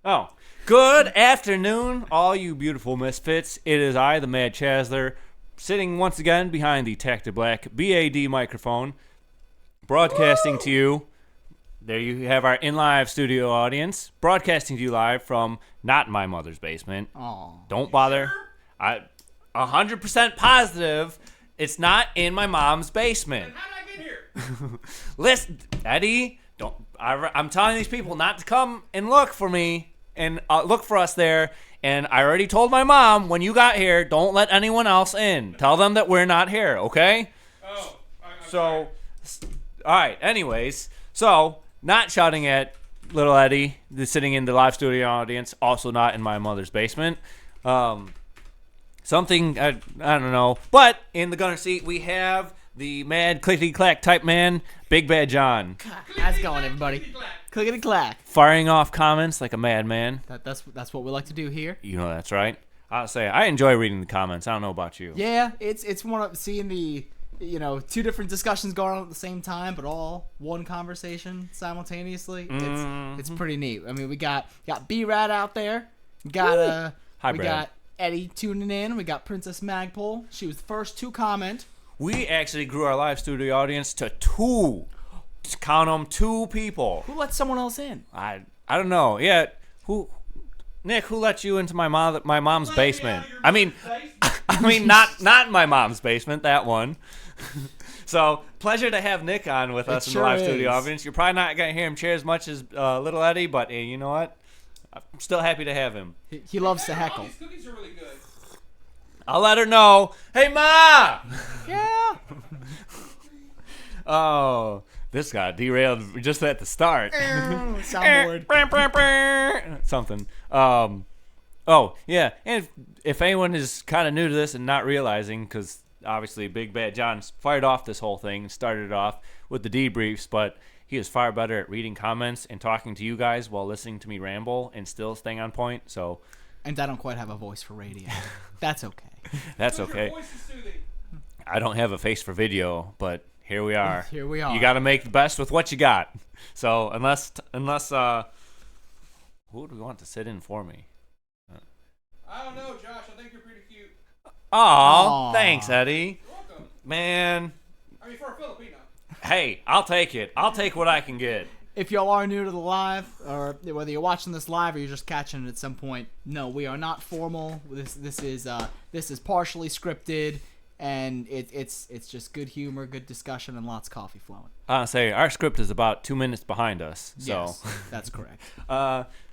Oh, good afternoon, all you beautiful misfits. It is I, the Mad Chazzler, sitting once again behind the Tactic Black BAD microphone, broadcasting to you. There you have our in-live studio audience, broadcasting to you live from not my mother's basement. Aw. Don't bother. I 100% positive it's not in my mom's basement. Then how did I get here? Listen, Eddie, don't. I'm telling these people not to come and look for me and look for us there. And I already told my mom when you got here, don't let anyone else in. Tell them that we're not here, okay? Oh, I'm So, all right. Anyways, so not shouting at little Eddie, sitting in the live studio audience, also not in my mother's basement. Something I don't know, but in the gunner seat we have the mad clickety clack type man, Big Bad John, How's it going, everybody? Clickety clack. firing off comments like a madman. That's what we like to do here. You know that's right. I'll say I enjoy reading the comments. I don't know about you. Yeah, it's one of seeing the two different discussions going on at the same time, but all one conversation simultaneously. It's pretty neat. I mean, we got B-Rad out there. We got Hi, we Brad. got Eddie tuning in. We got Princess Magpole. She was the first to comment. We actually grew our live studio audience to two. Just count them, two people. Who let someone else in? I don't know. Yeah, Nick, who let you into my mom's basement? I mean, not my mom's basement. That one. So pleasure to have Nick on with us in sure the live studio is. audience. You're probably not gonna hear him cheer as much as little Eddie, but you know what? I'm still happy to have him. He loves to All heckle. these cookies are really good. I'll let her know. Hey, Ma! Yeah. Oh, this got derailed just at the start. Soundboard. Something. Oh, yeah. And if anyone is kind of new to this and not realizing, because obviously Big Bad John fired off this whole thing, started it off with the debriefs, but he is far better at reading comments and talking to you guys while listening to me ramble and still staying on point. So And I don't quite have a voice for radio. That's okay. that's Your okay. voice is soothing. I don't have a face for video, but here we are. Here we are. You got to make the best with what you got. So unless who do we want to sit in for me? I don't know, Josh. I think you're pretty cute. Aw, thanks, Eddie. You're welcome. Man, I mean, for a Filipino. hey, I'll take it. I'll take what I can get. If y'all are new to the live, or whether you're watching this live or you're just catching it at some point, no, we are not formal. This is partially scripted, and it's just good humor, good discussion, and lots of coffee flowing. I'll say our script is about 2 minutes behind us. So, Yes, that's correct.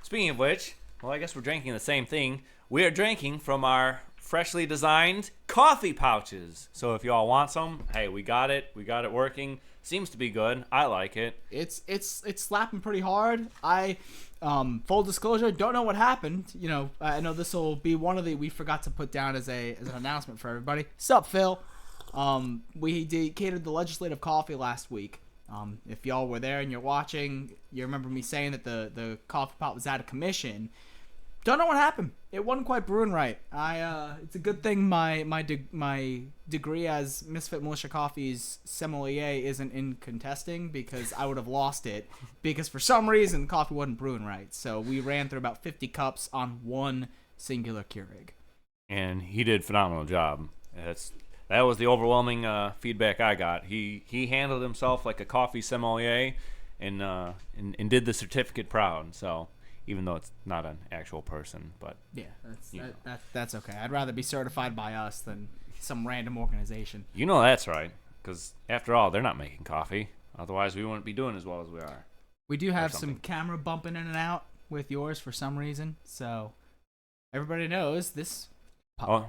speaking of which, well, I guess we're drinking the same thing. We are drinking from our freshly designed coffee pouches. So if y'all want some, hey, we got it. We got it working. Seems to be good. I like it. It's slapping pretty hard. I full disclosure, don't know what happened. I know this will be one of the we forgot to put down as an announcement for everybody. Sup, Phil? We dedicated the legislative coffee last week. If y'all were there and you're watching, you remember me saying that the coffee pot was out of commission. Don't know what happened. It wasn't quite brewing right. It's a good thing my degree as Misfit Militia Coffee's sommelier isn't in contesting, because I would have lost it, because for some reason the coffee wasn't brewing right. So we ran through about 50 cups on one singular Keurig. And he did a phenomenal job. That was the overwhelming feedback I got. He handled himself like a coffee sommelier, and did the certificate proud. So even though it's not an actual person, but Yeah, that's okay. I'd rather be certified by us than some random organization. you know that's right. Because after all, they're not making coffee. Otherwise, we wouldn't be doing as well as we are. We do have something. some camera bumping in and out with yours for some reason, so everybody knows this.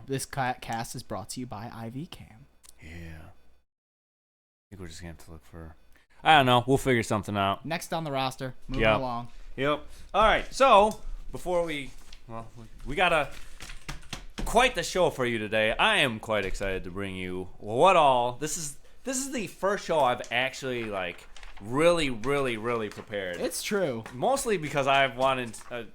This cast is brought to you by IV Cam. Yeah. I think we're just going to have to look for... I don't know. We'll figure something out. Next on the roster, moving Yep. along. Yep. All right. So, before we got quite the show for you today. I am quite excited to bring you this is the first show I've actually really prepared. It's true. Mostly because I've wanted... the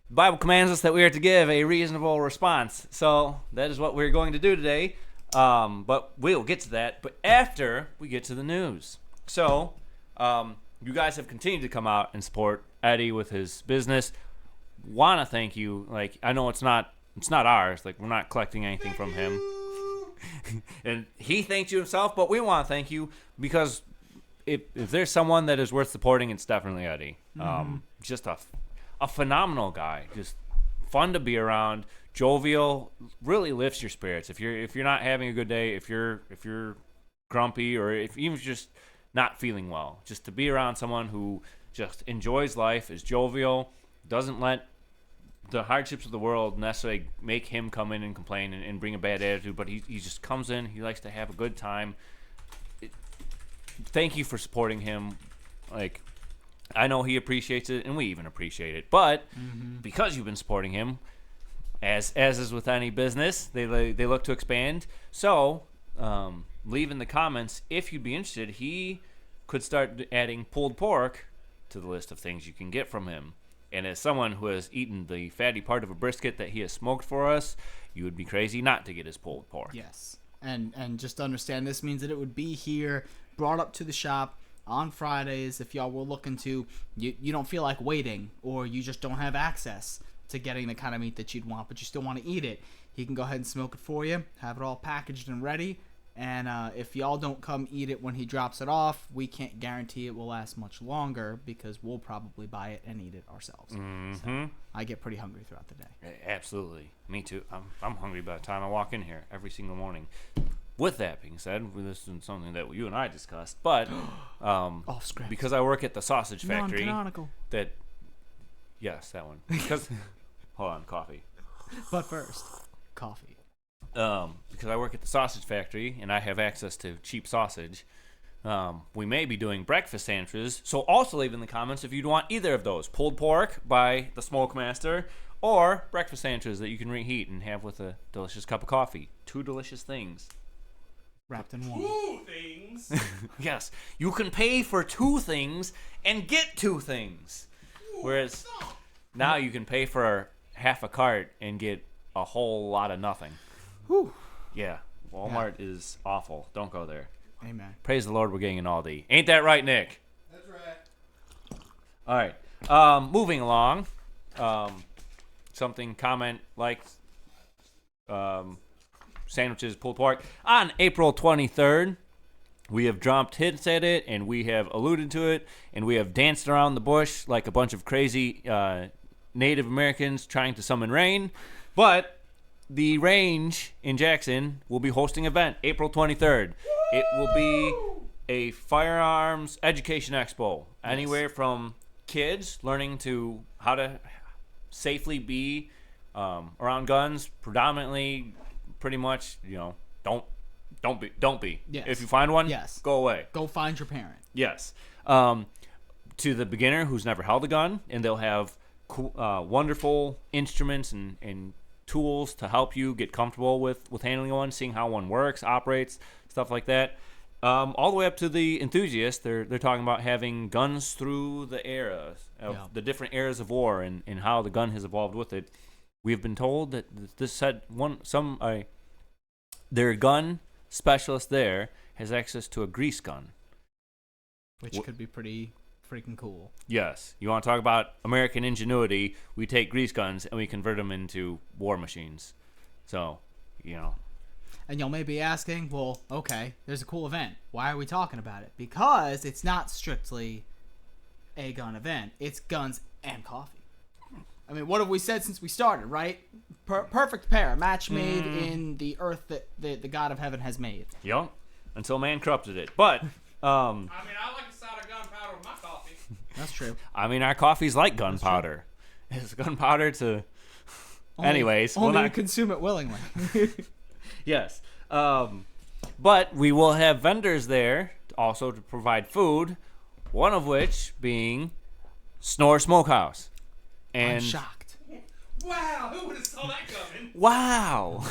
Bible commands us that we are to give a reasonable response. So that is what we're going to do today. But we'll get to that. But after we get to the news. So you guys have continued to come out and support Eddie with his business. want to thank you. Like, I know it's not ours. Like, we're not collecting anything from him. And he thanked you himself, but we want to thank you because if there's someone that is worth supporting, it's definitely Eddie. Just a phenomenal guy. Just fun to be around. Jovial, really lifts your spirits. If you're not having a good day, if you're grumpy, or if even just not feeling well, just to be around someone who just enjoys life, is jovial, doesn't let the hardships of the world necessarily make him come in and complain and bring a bad attitude, but he just comes in, he likes to have a good time. Thank you for supporting him. Like, I know he appreciates it, and we even appreciate it, but because you've been supporting him, as is with any business, they look to expand. So leave in the comments if you'd be interested. He could start adding pulled pork to the list of things you can get from him. And as someone who has eaten the fatty part of a brisket that he has smoked for us, you would be crazy not to get his pulled pork. Yes. And just understand, this means that it would be here, brought up to the shop on Fridays. If y'all were looking to, you don't feel like waiting, or you just don't have access to getting the kind of meat that you'd want, but you still want to eat it, he can go ahead and smoke it for you, have it all packaged and ready. And if y'all don't come eat it when he drops it off, we can't guarantee it will last much longer, because we'll probably buy it and eat it ourselves. So I get pretty hungry throughout the day. Absolutely. Me too. I'm hungry by the time I walk in here every single morning. With that being said, this isn't something that you and I discussed, but Off script. because I work at the sausage factory, Non-canonical. Yes, that one. Because hold on, coffee. But first, coffee. Because I work at the sausage factory and I have access to cheap sausage, we may be doing breakfast sandwiches. So also leave in the comments if you'd want either of those: pulled pork by the Smoke Master, or breakfast sandwiches that you can reheat and have with a delicious cup of coffee. Two delicious things Wrapped in one. Two things. Yes, you can pay for two things and get two things. Whereas now you can pay for half a cart and get a whole lot of nothing. Whew. Yeah, Walmart is awful. Don't go there. Amen. Praise the Lord, we're getting an Aldi. Ain't that right, Nick? That's right. All right. Moving along. Something comment like sandwiches, pulled pork. On April 23rd, we have dropped hints at it, and we have alluded to it, and we have danced around the bush like a bunch of crazy Native Americans trying to summon rain. But the range in Jackson will be hosting an event April 23rd. It will be a firearms education expo. Anywhere from kids learning to how to safely be around guns, predominantly, pretty much, don't be. Yes. If you find one, Yes. go away. Go find your parent. Yes. To the beginner who's never held a gun, and they'll have wonderful instruments and tools to help you get comfortable with handling one, seeing how one works, operates, stuff like that. All the way up to the enthusiasts, they're talking about having guns through the eras of the different eras of war and how the gun has evolved with it. We've been told that this had their gun specialist there has access to a grease gun, Which could be pretty freaking cool. Yes. You want to talk about American ingenuity? We take grease guns and we convert them into war machines. So, And y'all may be asking, well, okay, there's a cool event. Why are we talking about it? Because it's not strictly a gun event. It's guns and coffee. I mean, what have we said since we started, right? Perfect pair. A match made in the earth that the God of Heaven has made. Yep. Until man corrupted it. But, I mean, I like the side of gunpowder with my coffee. That's true. our coffee's like gunpowder. It's gunpowder to... Anyways. Only we'll you not... consume it willingly. Yes. But we will have vendors there also to provide food, one of which being Snore Smokehouse. I'm And shocked. Wow, who would have saw that coming? wow.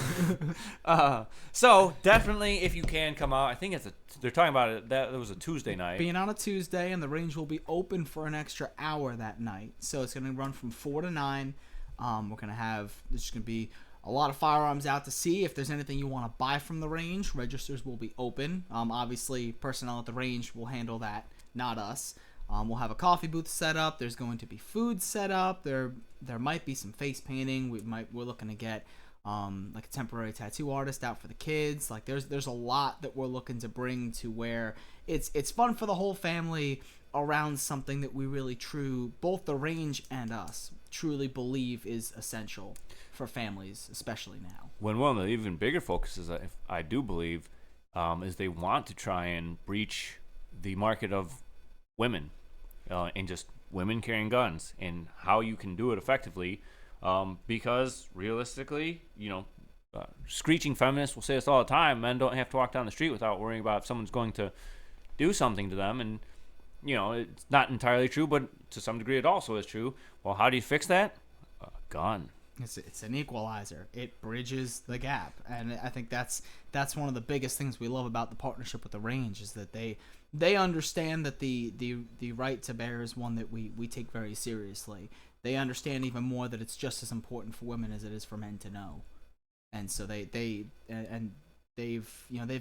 So definitely, if you can come out, I think they're talking about it. That was a Tuesday night. Being on a Tuesday, and the range will be open for an extra hour that night. So it's going to run from 4 to 9. There's going to be a lot of firearms out to see. If there's anything you want to buy from the range, registers will be open. Obviously, personnel at the range will handle that, not us. We'll have a coffee booth set up. There's going to be food set up. There might be some face painting. We're looking to get like a temporary tattoo artist out for the kids. Like there's a lot that we're looking to bring to where it's fun for the whole family around something that we really both the range and us truly believe is essential for families, especially now. When one of the even bigger focuses, I do believe, is they want to try and breach the market of women and just women carrying guns, and how you can do it effectively. Because realistically, screeching feminists will say this all the time: men don't have to walk down the street without worrying about if someone's going to do something to them. And it's not entirely true, but to some degree it also is true. Well, how do you fix that? A gun. It's an equalizer. It bridges the gap, and I think that's one of the biggest things we love about the partnership with the range, is that they understand that the right to bear is one that we take very seriously. They understand even more that it's just as important for women as it is for men to know, and so they've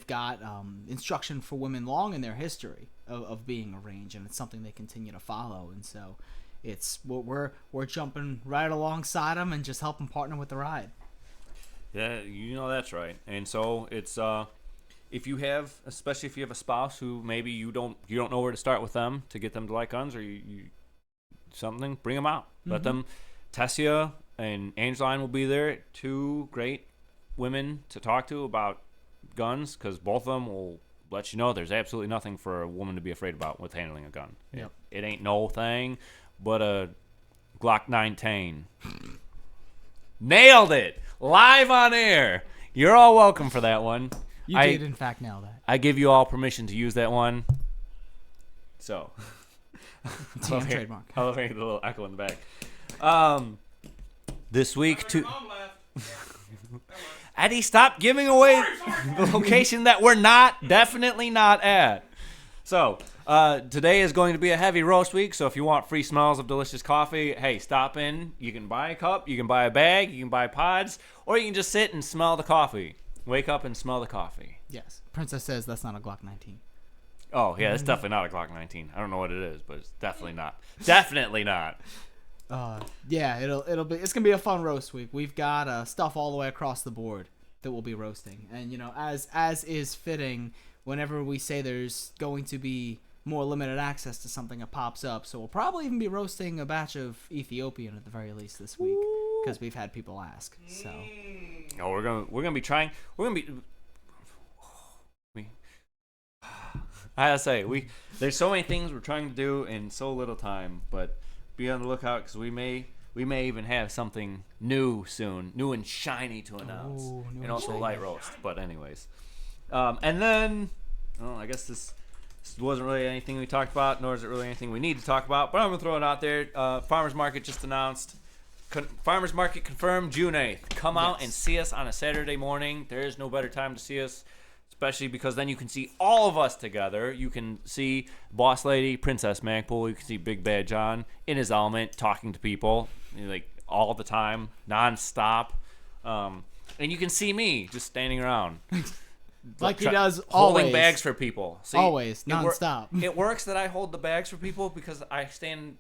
got instruction for women long in their history of being a range, and it's something they continue to follow. And so it's we're jumping right alongside them and just helping partner with the ride. Yeah, that's right. And so it's especially if you have a spouse who maybe you don't know where to start with them to get them to like guns, or you something, bring them out. Mm-hmm. Let them. Tessia and Angeline will be there, 2 great women to talk to about guns, because both of them will let you know there's absolutely nothing for a woman to be afraid about with handling a gun. Yep. It ain't no thing but a Glock 19. Nailed it! Live on air! You're all welcome for that one. You did, in fact, nail that. I give you all permission to use that one. So. TM trademark. I love hearing the little echo in the back. This week, Eddie, stop giving away the location that we're definitely not at. So, today is going to be a heavy roast week, so if you want free smells of delicious coffee, hey, stop in. You can buy a cup, you can buy a bag, you can buy pods, or you can just sit and smell the coffee. Wake up and smell the coffee. Yes. Princess says that's not a Glock 19. Oh, yeah, it's definitely not a Glock 19. I don't know what it is, but it's definitely not. Definitely not. Yeah, it's gonna be a fun roast week. We've got stuff all the way across the board that we'll be roasting, and as is fitting, whenever we say there's going to be more limited access to something that pops up, so we'll probably even be roasting a batch of Ethiopian at the very least this week, because we've had people ask. So, we're gonna be trying. I gotta say, there's so many things we're trying to do in so little time, but be on the lookout, because we may even have something new soon, new and shiny to announce, and also light roast. But anyways, and then I guess this wasn't really anything we talked about, nor is it really anything we need to talk about. But I'm gonna throw it out there. Farmers Market just announced. Farmers Market confirmed June 8th. Come out and see us on a Saturday morning. There is no better time to see us, especially because then you can see all of us together. You can see Boss Lady, Princess Magpul. You can see Big Bad John in his element, talking to people like all the time, nonstop. And you can see me just standing around. Like he does holding always. bags for people. See, always, nonstop. It works that I hold the bags for people because I stand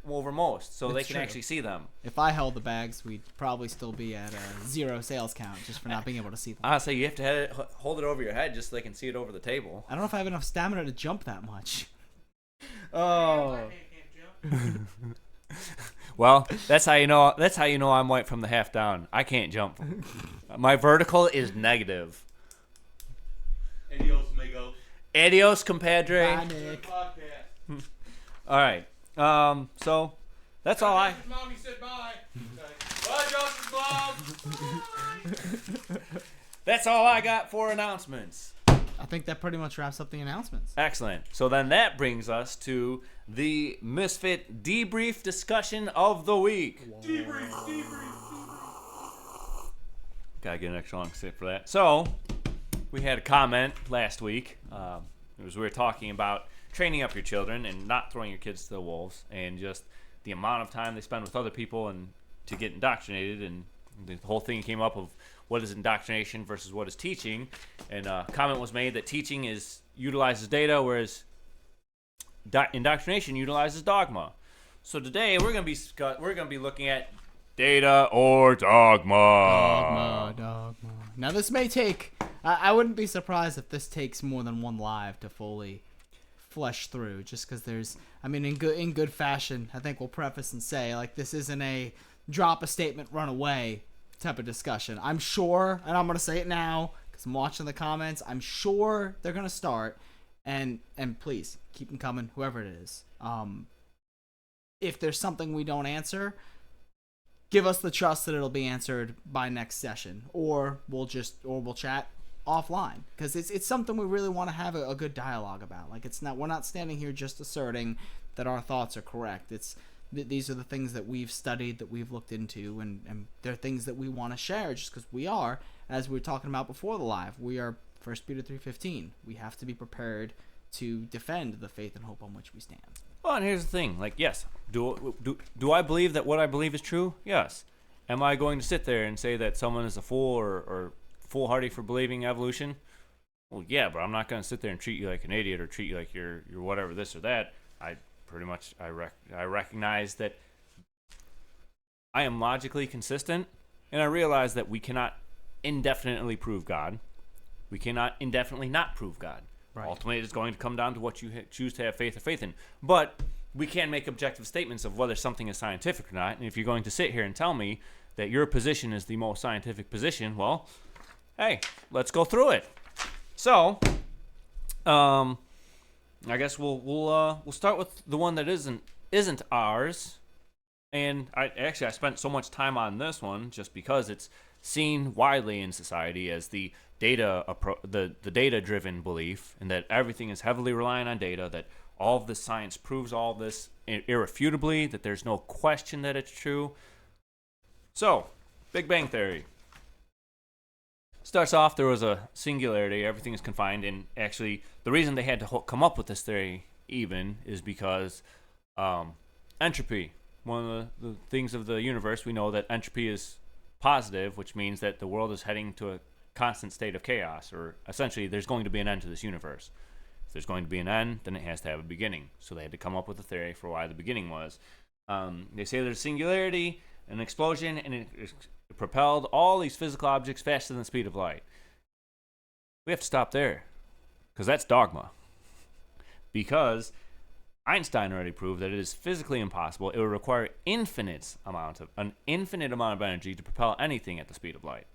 over most, so they can actually see them. If I held the bags, we'd probably still be at a 0 sales count just for not being able to see them. Honestly, you have to hold it over your head just so they can see it over the table. I don't know if I have enough stamina to jump that much. Oh. Well, that's how you know I'm white from the half down. I can't jump. My vertical is negative. Adios, amigo. Adios, compadre. Bye, Nick. All right. So that's all I. Mommy said bye. Bye, Josh's mom. That's all I got for announcements. I think that pretty much wraps up the announcements. Excellent. So then that brings us to the Misfit Debrief discussion of the week. Debrief. Gotta get an extra long sit for that. So we had a comment last week. We were talking about training up your children and not throwing your kids to the wolves, and just the amount of time they spend with other people and to get indoctrinated. And the whole thing came up of what is indoctrination versus what is teaching. And a comment was made that teaching utilizes data, whereas indoctrination utilizes dogma. So today we're gonna be looking at data or dogma. Dogma. Now this may take. I wouldn't be surprised if this takes more than one live to fully flesh through. Just because there's. I mean, in good fashion, I think we'll preface and say like this isn't a drop a statement, run away type of discussion. I'm sure, and I'm gonna say it now because I'm watching the comments. I'm sure they're gonna start, and please keep them coming, whoever it is. If there's something we don't answer, give us the trust that it'll be answered by next session, or we'll chat offline because it's something we really want to have a good dialogue about. Like we're not standing here just asserting that our thoughts are correct. These are the things that we've studied, that we've looked into, and they're things that we want to share just because we are, as we were talking about before the live, we are 1 Peter 3:15. We have to be prepared to defend the faith and hope on which we stand. Well, and here's the thing. Like, yes, do I believe that what I believe is true? Yes. Am I going to sit there and say that someone is a fool or foolhardy for believing evolution? Well, yeah, but I'm not going to sit there and treat you like an idiot or treat you like you're whatever this or that. I recognize that I am logically consistent, and I realize that we cannot indefinitely prove God. We cannot indefinitely not prove God. Right. Ultimately, it's going to come down to what you choose to have faith or faith in. But we can make objective statements of whether something is scientific or not. And if you're going to sit here and tell me that your position is the most scientific position, well, hey, let's go through it. So, I guess we'll start with the one that isn't ours. And I spent so much time on this one just because it's seen widely in society as the data-driven belief, and that everything is heavily relying on data, that all of this science proves all of this irrefutably, that there's no question that it's true. So, Big Bang Theory. Starts off, there was a singularity, everything is confined, and actually, the reason they had to come up with this theory even is because entropy. One of the things of the universe, we know that entropy is positive, which means that the world is heading to a constant state of chaos, or essentially there's going to be an end to this universe. If there's going to be an end, then it has to have a beginning. So they had to come up with a theory for why the beginning was. They say there's singularity, an explosion, and it propelled all these physical objects faster than the speed of light. We have to stop there, because that's dogma. Because Einstein already proved that it is physically impossible. It would require an infinite amount of energy to propel anything at the speed of light.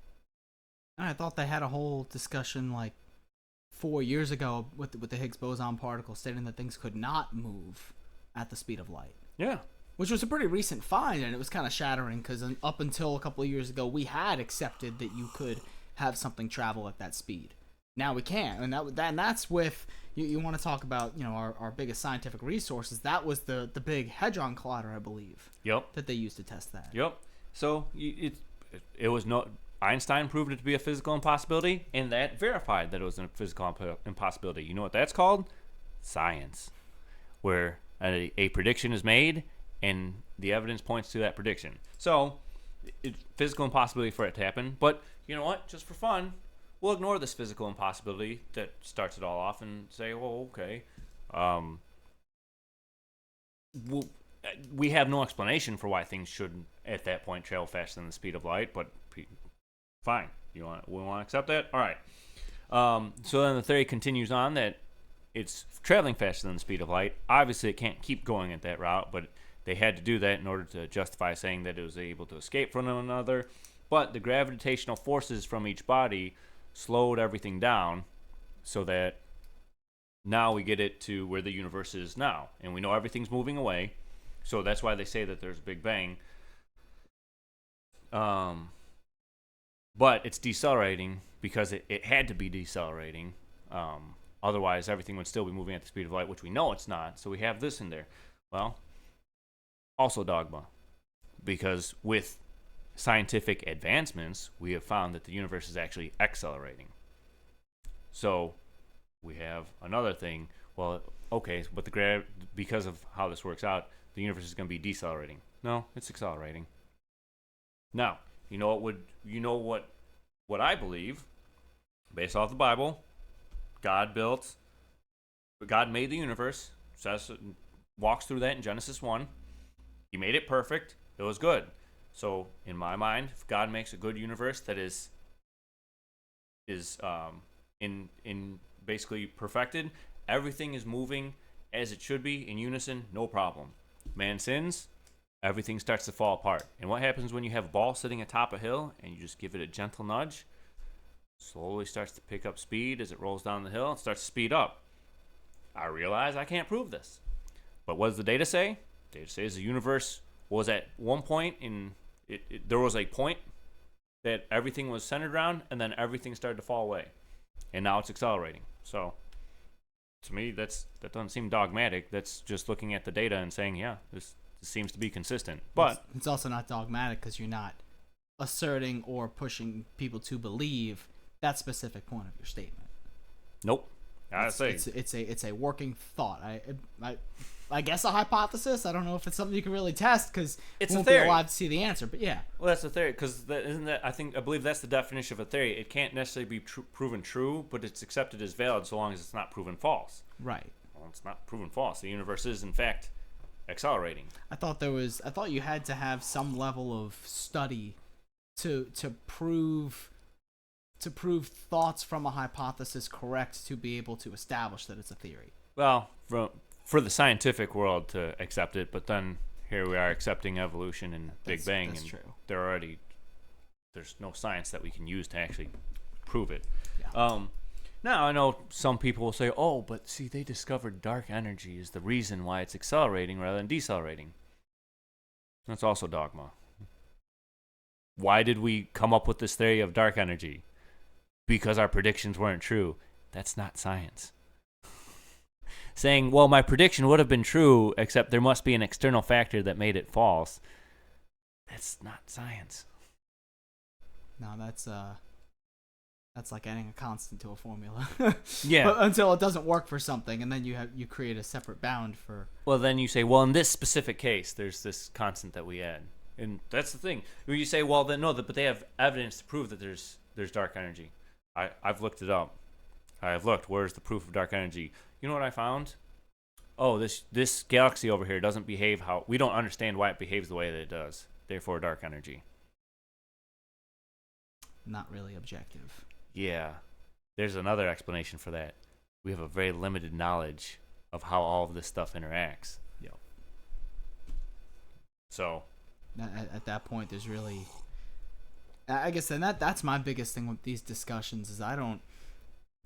I thought they had a whole discussion like 4 years ago with the Higgs boson particle, stating that things could not move at the speed of light. Yeah. Which was a pretty recent find, and it was kind of shattering because up until a couple of years ago, we had accepted that you could have something travel at that speed. Now we can't, and that's with you want to talk about our biggest scientific resources. That was the big hadron collider, I believe. Yep. That they used to test that. Yep. So it was no. Einstein proved it to be a physical impossibility, and that verified that it was a physical impossibility. You know what that's called? Science. Where a prediction is made, and the evidence points to that prediction. So, it's physical impossibility for it to happen. But, you know what? Just for fun, we'll ignore this physical impossibility that starts it all off and say, well, okay. We have no explanation for why things should, at that point, travel faster than the speed of light, but fine. We want to accept that? All right. So then the theory continues on that it's traveling faster than the speed of light. Obviously, it can't keep going at that route, but they had to do that in order to justify saying that it was able to escape from one another. But the gravitational forces from each body slowed everything down so that now we get it to where the universe is now. And we know everything's moving away. So that's why they say that there's a Big Bang. But it's decelerating because it had to be decelerating. Otherwise, everything would still be moving at the speed of light, which we know it's not. So we have this in there. Well, also dogma. Because with scientific advancements, we have found that the universe is actually accelerating. So we have another thing. Well, okay, but because of how this works out, the universe is going to be decelerating. No, it's accelerating. Now, what I believe, based off the Bible, God made the universe, says, walks through that in Genesis 1. He made it perfect. It was good. So in my mind, if God makes a good universe that is in basically perfected, everything is moving as it should be in unison, no problem. Man sins, everything starts to fall apart. And what happens when you have a ball sitting atop a hill and you just give it a gentle nudge? Slowly starts to pick up speed as it rolls down the hill. It starts to speed up. I realize I can't prove this. But what does the data say? The data says the universe was at one point there was a point that everything was centered around, and then everything started to fall away. And now it's accelerating. So to me, that doesn't seem dogmatic. That's just looking at the data and saying, yeah, this seems to be consistent. But it's also not dogmatic because you're not asserting or pushing people to believe that specific point of your statement. Nope. It's a working thought. I guess a hypothesis. I don't know if it's something you can really test because it's we won't a theory. be alive to see the answer. But yeah. Well, that's a theory because I believe that's the definition of a theory. It can't necessarily be proven true, but it's accepted as valid so long as it's not proven false. Right. Well, it's not proven false. The universe is in fact accelerating. I thought you had to have some level of study to prove thoughts from a hypothesis correct to be able to establish that it's a theory. Well, for the scientific world to accept it, but then here we are accepting evolution and Big Bang, that's and true. There's no science that we can use to actually prove it. Yeah. Now I know some people will say, "Oh, but see, they discovered dark energy is the reason why it's accelerating rather than decelerating." That's also dogma. Why did we come up with this theory of dark energy? Because our predictions weren't true. That's not science. Saying, well, my prediction would have been true, except there must be an external factor that made it false. That's not science. No, that's like adding a constant to a formula. Yeah. But until it doesn't work for something, and then you create a separate bound for. Well, then you say, well, in this specific case, there's this constant that we add, and that's the thing. When you say, well, then no, but they have evidence to prove that there's dark energy. I've looked it up. I've looked. Where's the proof of dark energy? You know what I found? Oh, this galaxy over here doesn't behave how we don't understand why it behaves the way that it does. Therefore, dark energy. Not really objective. Yeah, there's another explanation for that. We have a very limited knowledge of how all of this stuff interacts. Yep. So, at that point, there's really, I guess, then that's my biggest thing with these discussions is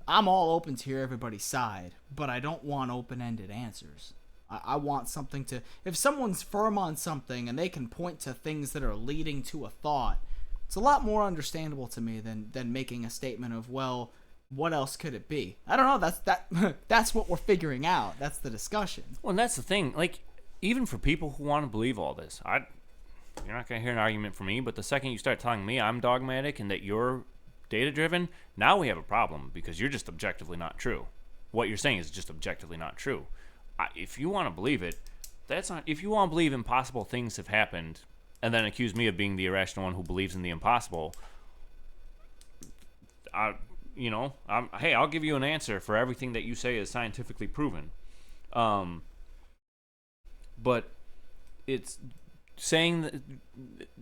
I'm all open to hear everybody's side, but I don't want open-ended answers. I want something to, if someone's firm on something and they can point to things that are leading to a thought, it's a lot more understandable to me than making a statement of, well, what else could it be? I don't know. That's what we're figuring out. That's the discussion. Well, and that's the thing. Like, even for people who want to believe all this, you're not going to hear an argument from me, but the second you start telling me I'm dogmatic and that you're data-driven, now we have a problem because you're just objectively not true. What you're saying is just objectively not true. If you want to believe it, that's not. If you want to believe impossible things have happened and then accuse me of being the irrational one who believes in the impossible, hey, I'll give you an answer for everything that you say is scientifically proven. But it's saying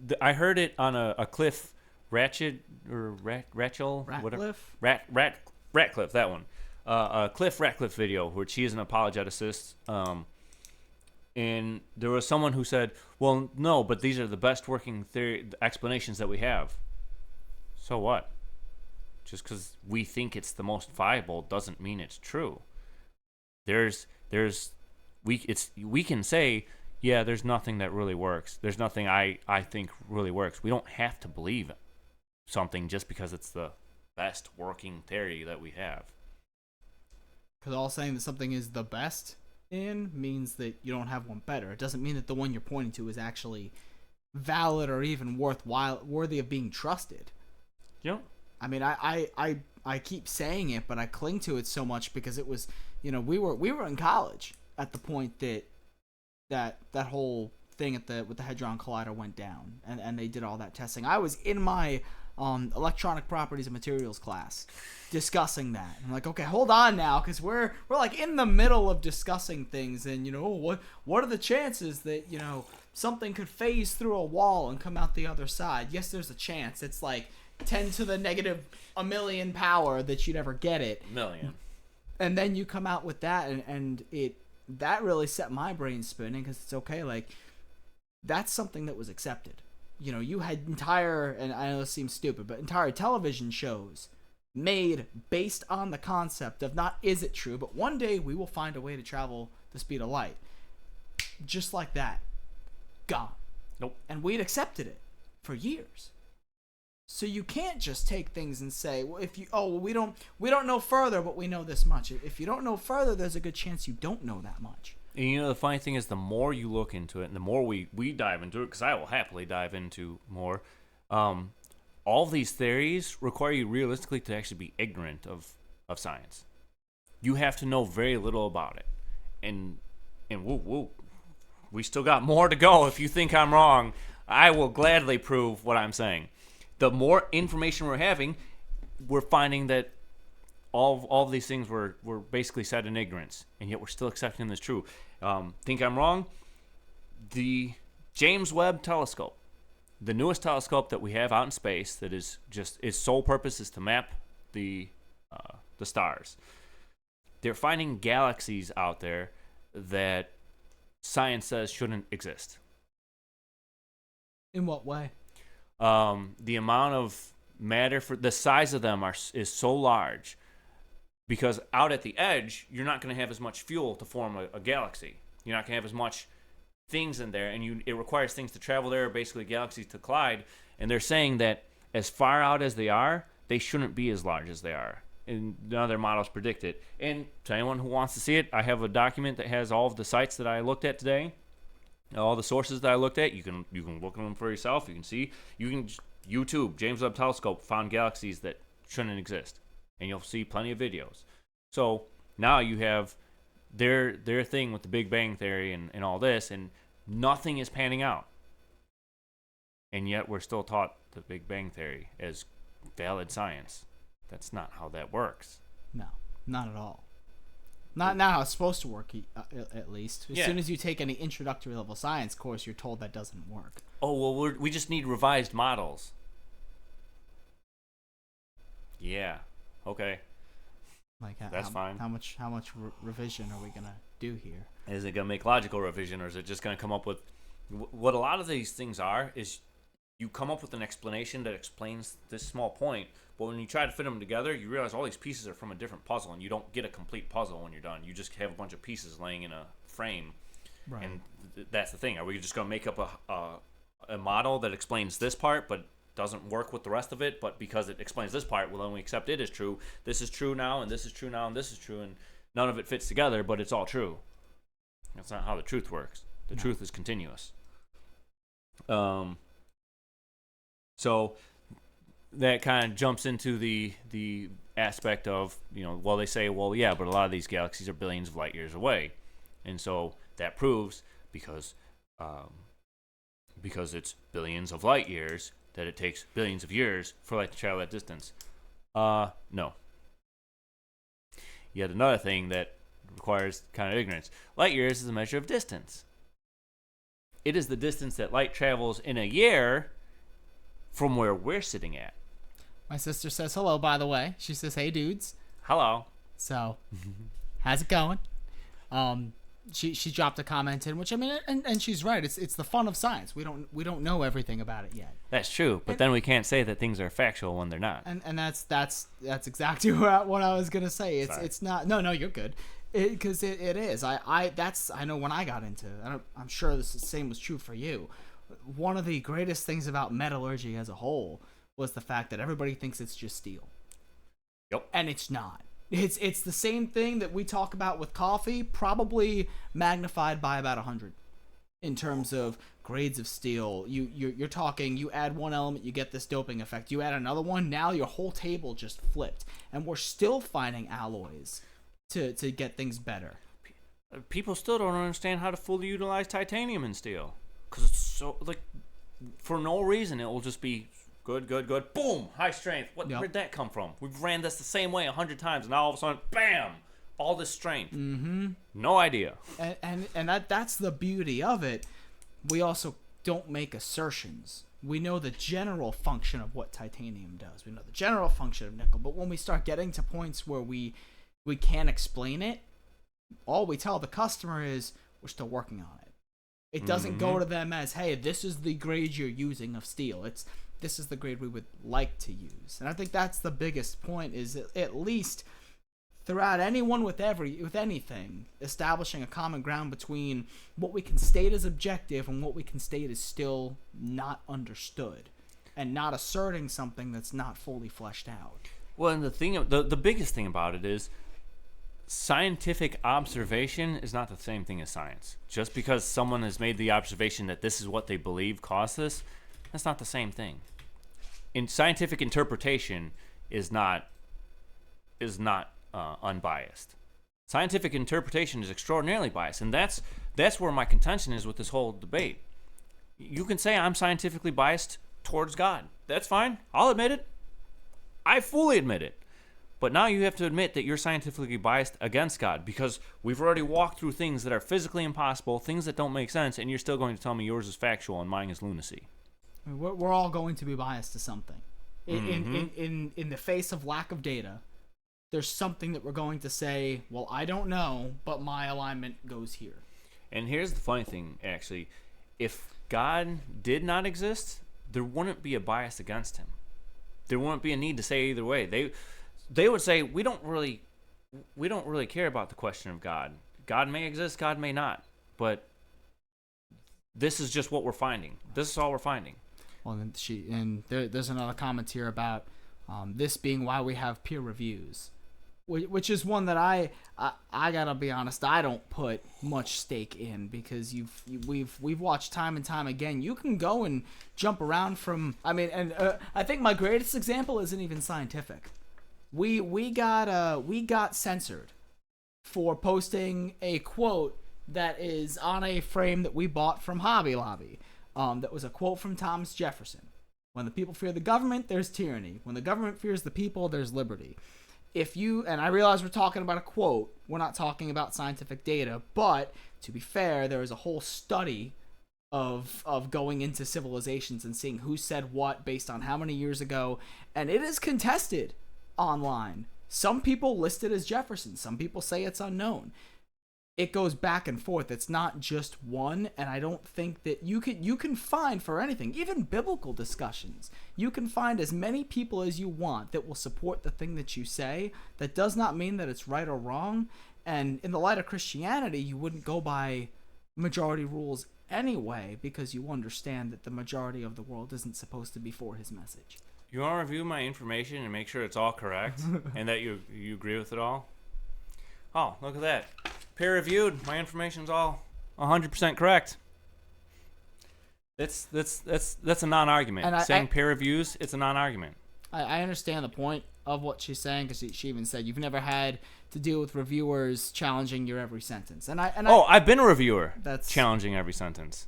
that I heard it on a Cliff Ratchet or Ratchell, whatever. Ratcliffe, that one. A Cliff Ratcliffe video where she is an apologeticist. And there was someone who said, well, no, but these are the best working explanations that we have. So what? Just because we think it's the most viable doesn't mean it's true. We can say, yeah, there's nothing that really works. There's nothing I think really works. We don't have to believe something just because it's the best working theory that we have. Because all saying that something is the best means that you don't have one better. It doesn't mean that the one you're pointing to is actually valid or even worthy of being trusted. Yep. I mean, I keep saying it, but I cling to it so much because it was, we were in college at the point that whole thing with the Hadron Collider went down and they did all that testing. I was in my electronic properties and materials class, discussing that. I'm like, okay, hold on now, because we're like in the middle of discussing things, and what are the chances that something could phase through a wall and come out the other side? Yes, there's a chance. It's like 10 to the negative a million power that you'd ever get it. Million. And then you come out with that, and that really set my brain spinning, because it's okay, like, that's something that was accepted. You had entire, and I know this seems stupid, but entire television shows made based on the concept of not is it true, but one day we will find a way to travel the speed of light. Just like that. Gone. Nope. And we'd accepted it for years. So you can't just take things and say, well, we don't know further, but we know this much. If you don't know further, there's a good chance you don't know that much. And the funny thing is, the more you look into it, and the more we dive into it, because I will happily dive into more, all of these theories require you realistically to actually be ignorant of science. You have to know very little about it. And we still got more to go. If you think I'm wrong, I will gladly prove what I'm saying. The more information we're having, we're finding that all of these things were basically set in ignorance, and yet we're still accepting them as true. Think I'm wrong? The James Webb Telescope, the newest telescope that we have out in space, that is just its sole purpose is to map the stars. They're finding galaxies out there that science says shouldn't exist. In what way? The amount of matter for the size of them is so large, because out at the edge you're not going to have as much fuel to form a galaxy. You're not going to have as much things in there, and it requires things to travel there, basically galaxies to collide. And they're saying that as far out as they are, they shouldn't be as large as they are, and none of their models predict it. And to anyone who wants to see it, I have a document that has all of the sites that I looked at today. All the sources that I looked at, you can look at them for yourself. You can see. You can YouTube James Webb Telescope found galaxies that shouldn't exist, and you'll see plenty of videos. So now you have their thing with the Big Bang Theory and all this, and nothing is panning out. And yet we're still taught the Big Bang Theory as valid science. That's not how that works. No, not at all. Not how it's supposed to work, at least. As soon as you take any introductory level science course, you're told that doesn't work. Oh, well, we just need revised models. Yeah. Okay. Like that's fine. How much revision are we gonna do here? Is it gonna make logical revision, or is it just gonna come up with what a lot of these things are? Is you come up with an explanation that explains this small point, but when you try to fit them together, you realize all these pieces are from a different puzzle, and you don't get a complete puzzle when you're done. You just have a bunch of pieces laying in a frame. Right. And that's the thing. Are we just going to make up a model that explains this part, but doesn't work with the rest of it? But because it explains this part, we'll only accept it as true. This is true now, and this is true now, and this is true, and none of it fits together, but it's all true. That's not how the truth works. The truth is continuous. So that kind of jumps into the aspect of, well, they say, well, yeah, but a lot of these galaxies are billions of light years away. And so that proves, because it's billions of light years, that it takes billions of years for light to travel that distance. No. Yet another thing that requires kind of ignorance. Light years is a measure of distance. It is the distance that light travels in a year from where we're sitting at. My sister says hello, by the way. She says, hey, dudes. Hello. So, how's it going? She dropped a comment in, which, I mean, and she's right. It's the fun of science. We don't know everything about it yet. That's true, but then we can't say that things are factual when they're not. And that's exactly what I was gonna say. It's not. No, you're good. Because it is. I know when I got into it. I'm sure the same was true for you. One of the greatest things about metallurgy as a whole was the fact that everybody thinks it's just steel. Yep. And it's not. It's the same thing that we talk about with coffee, probably magnified by about 100 in terms of grades of steel. You're talking, you add one element, you get this doping effect. You add another one, now your whole table just flipped. And we're still finding alloys to get things better. People still don't understand how to fully utilize titanium in steel. Because it's so, for no reason, it will just be Good. Boom. High strength. Where'd that come from? We've ran this the same way 100 times, and now all of a sudden, bam! All this strength. Mm-hmm. No idea. And that's the beauty of it. We also don't make assertions. We know the general function of what titanium does. We know the general function of nickel. But when we start getting to points where we can't explain it, all we tell the customer is we're still working on it. It doesn't go to them as, hey, this is the grade you're using of steel. This is the grade we would like to use. And I think that's the biggest point, is at least throughout anyone with anything, establishing a common ground between what we can state as objective and what we can state is still not understood, and not asserting something that's not fully fleshed out. Well, and the biggest thing about it is scientific observation is not the same thing as science. Just because someone has made the observation that this is what they believe caused this, that's not the same thing. In scientific interpretation is not unbiased. Scientific interpretation is extraordinarily biased, and that's where my contention is with this whole debate. You can say I'm scientifically biased towards God. That's fine. I'll admit it. I fully admit it. But now you have to admit that you're scientifically biased against God, because we've already walked through things that are physically impossible, things that don't make sense, and you're still going to tell me yours is factual and mine is lunacy. We're all going to be biased to something. In the face of lack of data, there's something that we're going to say, well, I don't know, but my alignment goes here. And here's the funny thing, actually. If God did not exist, there wouldn't be a bias against him. There wouldn't be a need to say either way. They would say, we don't really care about the question of God. God may exist, God may not. But this is just what we're finding. This is all we're finding. Well, there's another comment here about this being why we have peer reviews, which is one that I gotta be honest, I don't put much stake in, because we've watched time and time again. You can go and jump around from, I think my greatest example isn't even scientific. We got censored for posting a quote that is on a frame that we bought from Hobby Lobby. That was a quote from Thomas Jefferson. When the people fear the government, there's tyranny. When the government fears the people, there's liberty. And I realize we're talking about a quote, we're not talking about scientific data, but to be fair, there is a whole study of going into civilizations and seeing who said what based on how many years ago, and it is contested online. Some people list it as Jefferson, some people say it's unknown. It goes back and forth. It's not just one, and I don't think that you can find for anything, even biblical discussions, you can find as many people as you want that will support the thing that you say. That does not mean that it's right or wrong, and in the light of Christianity, you wouldn't go by majority rules anyway, because you understand that the majority of the world isn't supposed to be for his message. You want to review my information and make sure it's all correct and that you agree with it all? Oh, look at that. Peer reviewed. My information's all 100% correct. That's a non-argument. Saying peer reviews, it's a non-argument. I understand the point of what she's saying, because she even said you've never had to deal with reviewers challenging your every sentence. I've been a reviewer. That's challenging every sentence.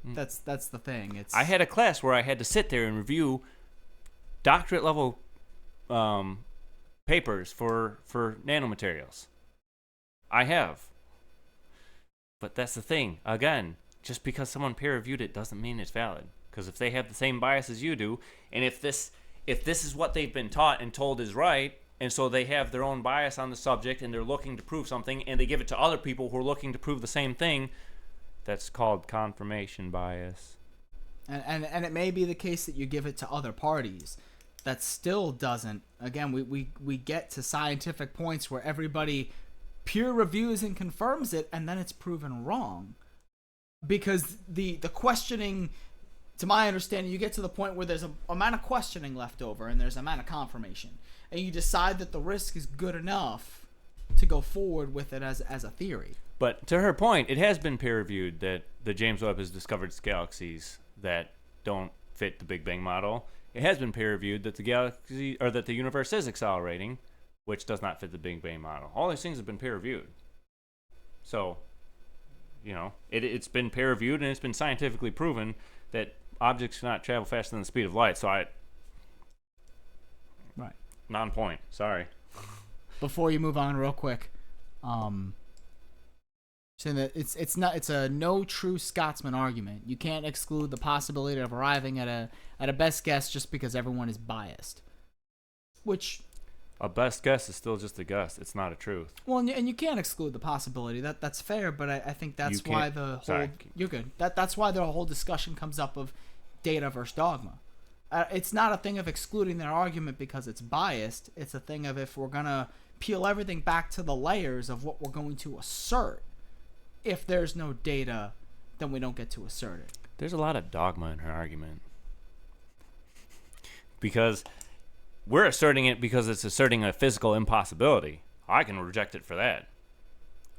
That's the thing. I had a class where I had to sit there and review doctorate level papers for nanomaterials. I have. But that's the thing. Again, just because someone peer reviewed it doesn't mean it's valid. Because if they have the same bias as you do, and if this is what they've been taught and told is right, and so they have their own bias on the subject and they're looking to prove something, and they give it to other people who are looking to prove the same thing, that's called confirmation bias. And it may be the case that you give it to other parties. That still doesn't. Again, we get to scientific points where everybody peer reviews and confirms it, and then it's proven wrong. Because the questioning, to my understanding, you get to the point where there's a amount of questioning left over and there's an amount of confirmation. And you decide that the risk is good enough to go forward with it as a theory. But to her point, it has been peer reviewed that the James Webb has discovered galaxies that don't fit the Big Bang model. It has been peer reviewed that that the universe is accelerating, which does not fit the Big Bang model. All these things have been peer reviewed. So, it's been peer reviewed and it's been scientifically proven that objects cannot travel faster than the speed of light. So Right. non-point. Sorry. Before you move on, real quick, saying that it's a no true Scotsman argument. You can't exclude the possibility of arriving at a best guess just because everyone is biased. Which, A best guess is still just a guess. It's not a truth. well, and you can't exclude the possibility. That's fair, but I think that's You why can't- the whole sorry. you're good. That's why the whole discussion comes up of data versus dogma. It's not a thing of excluding their argument because it's biased. It's a thing of if we're gonna peel everything back to the layers of what we're going to assert. If there's no data, then we don't get to assert it. There's a lot of dogma in her argument. Because we're asserting it because it's asserting a physical impossibility. I can reject it for that.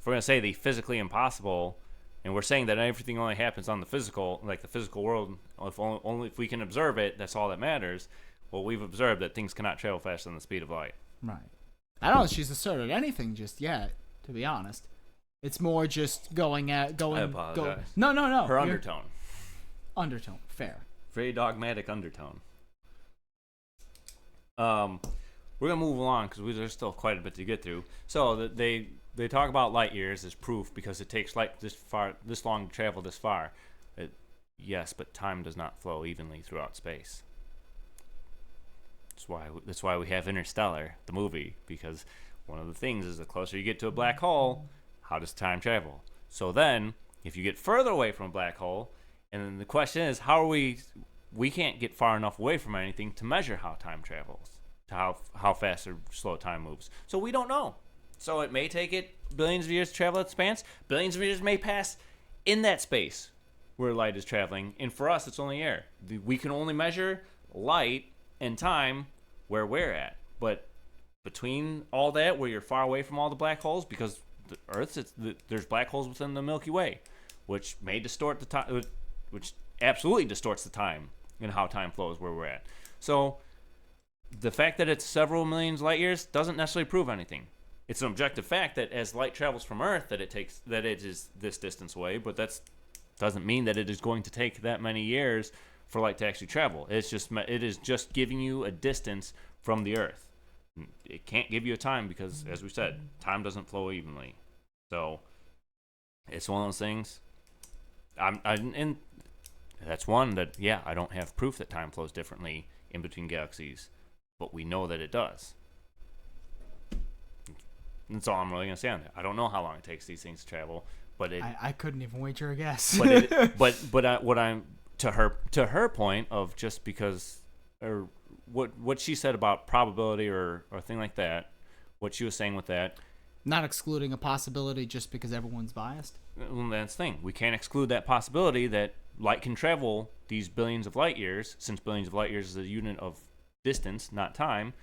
If we're going to say the physically impossible, and we're saying that everything only happens on the physical, like the physical world, only if we can observe it, that's all that matters. Well, we've observed that things cannot travel faster than the speed of light. Right. I don't know if she's asserted anything just yet, to be honest. It's more just going. I apologize. No. Her undertone. Undertone. Fair. Very dogmatic undertone. We're gonna move along because there's still quite a bit to get through. So they talk about light years as proof because it takes light this long to travel this far. Yes, but time does not flow evenly throughout space. That's why we have Interstellar, the movie, because one of the things is the closer you get to a black hole, how does time travel? So then, if you get further away from a black hole, and then the question is, how are we can't get far enough away from anything to measure how time travels, to how fast or slow time moves. So we don't know. So it may take it billions of years to travel that span. Billions of years may pass in that space where light is traveling. And for us, it's only air. We can only measure light and time where we're at. But between all that, where you're far away from all the black holes, because the Earth, there's black holes within the Milky Way, which may distort the time, which absolutely distorts the time and how time flows where we're at. So the fact that it's several millions light years doesn't necessarily prove anything. It's an objective fact that as light travels from Earth, that it is this distance away, but that doesn't mean that it is going to take that many years for light to actually travel. It is just giving you a distance from the Earth. It can't give you a time because, as we said, time doesn't flow evenly. So it's one of those things. And that's one that, I don't have proof that time flows differently in between galaxies, but we know that it does. That's all I'm really gonna say on that. I don't know how long it takes these things to travel, but I couldn't even wager a guess. but what I'm to her point of just because, or what she said about probability or a thing like that, what she was saying with that. Not excluding a possibility just because everyone's biased. Well, that's the thing. We can't exclude that possibility that light can travel these billions of light years, since billions of light years is a unit of distance, not time,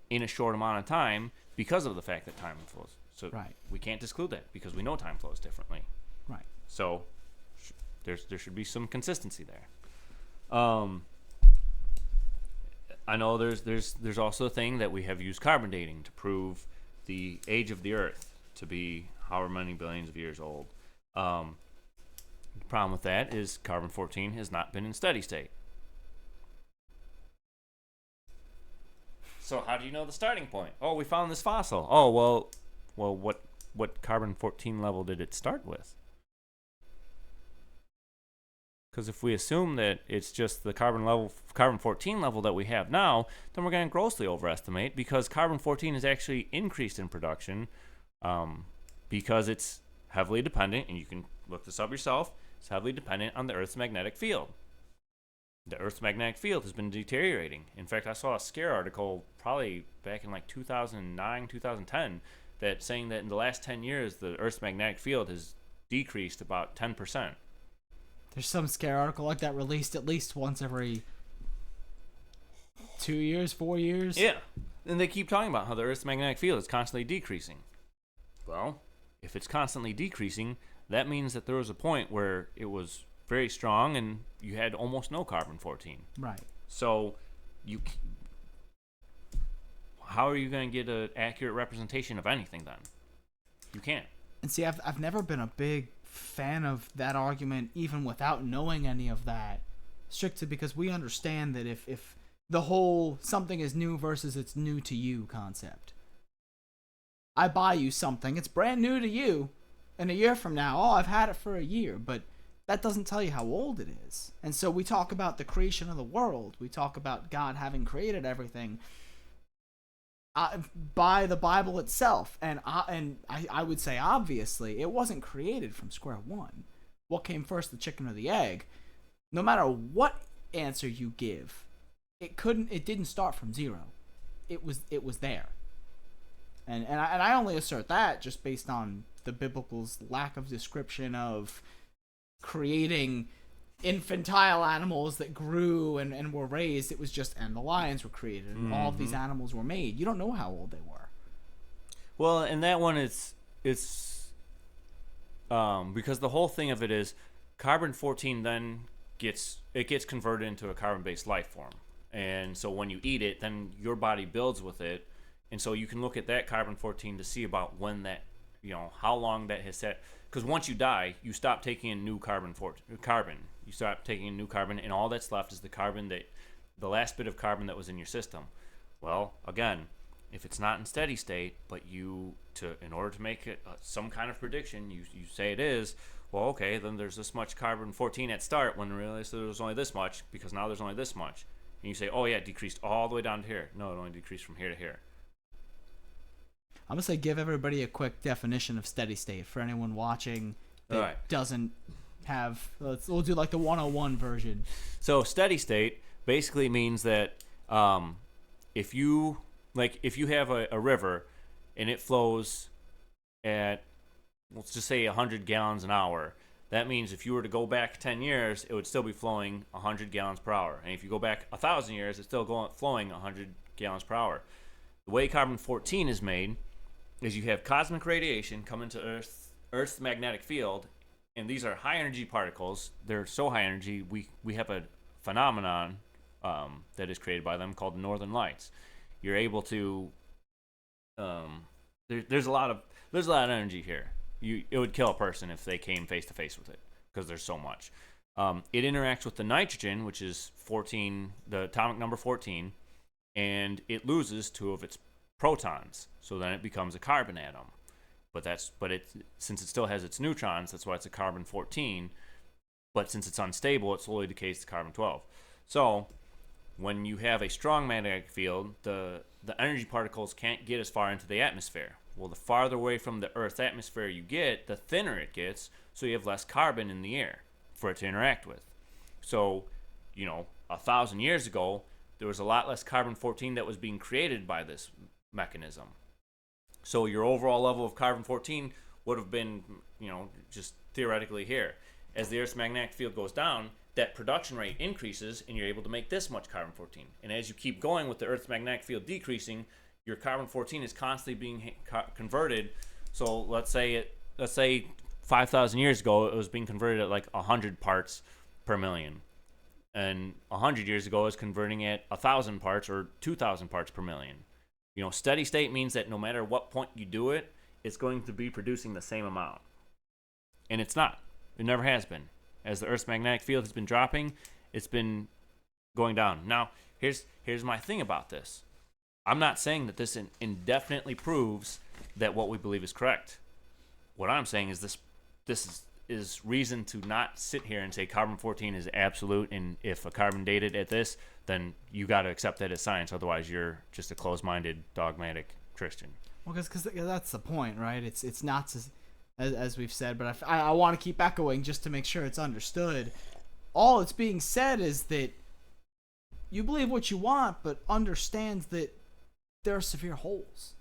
in a short amount of time because of the fact that time flows. So right. We can't exclude that because we know time flows differently. Right. So there should be some consistency there. I know there's also a thing that we have used carbon dating to prove the age of the Earth to be however many billions of years old. The problem with that is carbon-14 has not been in steady state. So how do you know the starting point? Oh, we found this fossil. Oh, well, what carbon-14 level did it start with? Because if we assume that it's just the carbon-14 level that we have now, then we're going to grossly overestimate because carbon-14 is actually increased in production because it's heavily dependent, and you can look this up yourself, it's heavily dependent on the Earth's magnetic field. The Earth's magnetic field has been deteriorating. In fact, I saw a scare article probably back in like 2009, 2010, that saying that in the last 10 years, the Earth's magnetic field has decreased about 10%. There's some scare article like that released at least once every 2 years, 4 years. Yeah. And they keep talking about how the Earth's magnetic field is constantly decreasing. Well, if it's constantly decreasing, that means that there was a point where it was very strong and you had almost no carbon-14. Right. So how are you going to get an accurate representation of anything then? You can't. And see, I've never been a big fan of that argument even without knowing any of that strictly because we understand that if the whole something is new versus it's new to you concept. I buy you something, it's brand new to you, and a year from now, I've had it for a year, but that doesn't tell you how old it is. And so we talk about the creation of the world, we talk about God having created everything by the Bible itself, and I would say obviously it wasn't created from square one. What came first, the chicken or the egg? No matter what answer you give, it didn't start from zero. It was there. And I only assert that just based on the biblical's lack of description of creating infantile animals that grew and were raised. It was just, and the lions were created, and all of these animals were made. You don't know how old they were. Well, and that one it's because the whole thing of it is carbon-14 then gets converted into a carbon-based life form. And so when you eat it, then your body builds with it. And so you can look at that carbon-14 to see about when that, how long that has set. Because once you die, you stop taking in new carbon. You stop taking in new carbon, and all that's left is the last bit of carbon that was in your system. Well, again, if it's not in steady state, but in order to make it some kind of prediction, you say it is, well, okay, then there's this much carbon-14 at start when really there was only this much, because now there's only this much. And you say, oh yeah, it decreased all the way down to here. No, it only decreased from here to here. I'm going to say give everybody a quick definition of steady state for anyone watching that doesn't have... We'll do like the 101 version. So steady state basically means that if you have a river and it flows at, let's just say 100 gallons an hour, that means if you were to go back 10 years, it would still be flowing 100 gallons per hour. And if you go back 1,000 years, it's still flowing 100 gallons per hour. The way carbon-14 is made is you have cosmic radiation come into Earth's magnetic field, and these are high-energy particles. They're so high energy, we have a phenomenon that is created by them called the Northern Lights. You're able to there's a lot of energy here. It would kill a person if they came face to face with it because there's so much. It interacts with the nitrogen, which is 14, the atomic number 14, and it loses 2 of its protons. So then it becomes a carbon atom. Since it still has its neutrons, that's why it's a carbon-14. But since it's unstable, it slowly decays to carbon-12. So when you have a strong magnetic field, the energy particles can't get as far into the atmosphere. Well, the farther away from the Earth's atmosphere you get, the thinner it gets, so you have less carbon in the air for it to interact with. So, 1,000 years ago, there was a lot less carbon-14 that was being created by this mechanism. So your overall level of carbon-14 would have been, just theoretically here. As the Earth's magnetic field goes down, that production rate increases, and you're able to make this much carbon-14. And as you keep going with the Earth's magnetic field decreasing, your carbon-14 is constantly being converted. So let's say 5,000 years ago, it was being converted at like 100 parts per million. And 100 years ago, it was converting at 1,000 parts or 2,000 parts per million. Steady state means that no matter what point you do it, it's going to be producing the same amount. And it's not. It never has been. As the Earth's magnetic field has been dropping, it's been going down. Now, here's my thing about this. I'm not saying that this indefinitely proves that what we believe is correct. What I'm saying is this is reason to not sit here and say carbon-14 is absolute, and if a carbon dated at this, then you got to accept that as science. Otherwise, you're just a closed-minded, dogmatic Christian. Well, because that's the point, right? It's not as we've said, but I want to keep echoing just to make sure it's understood. All that's being said is that you believe what you want, but understand that there are severe holes.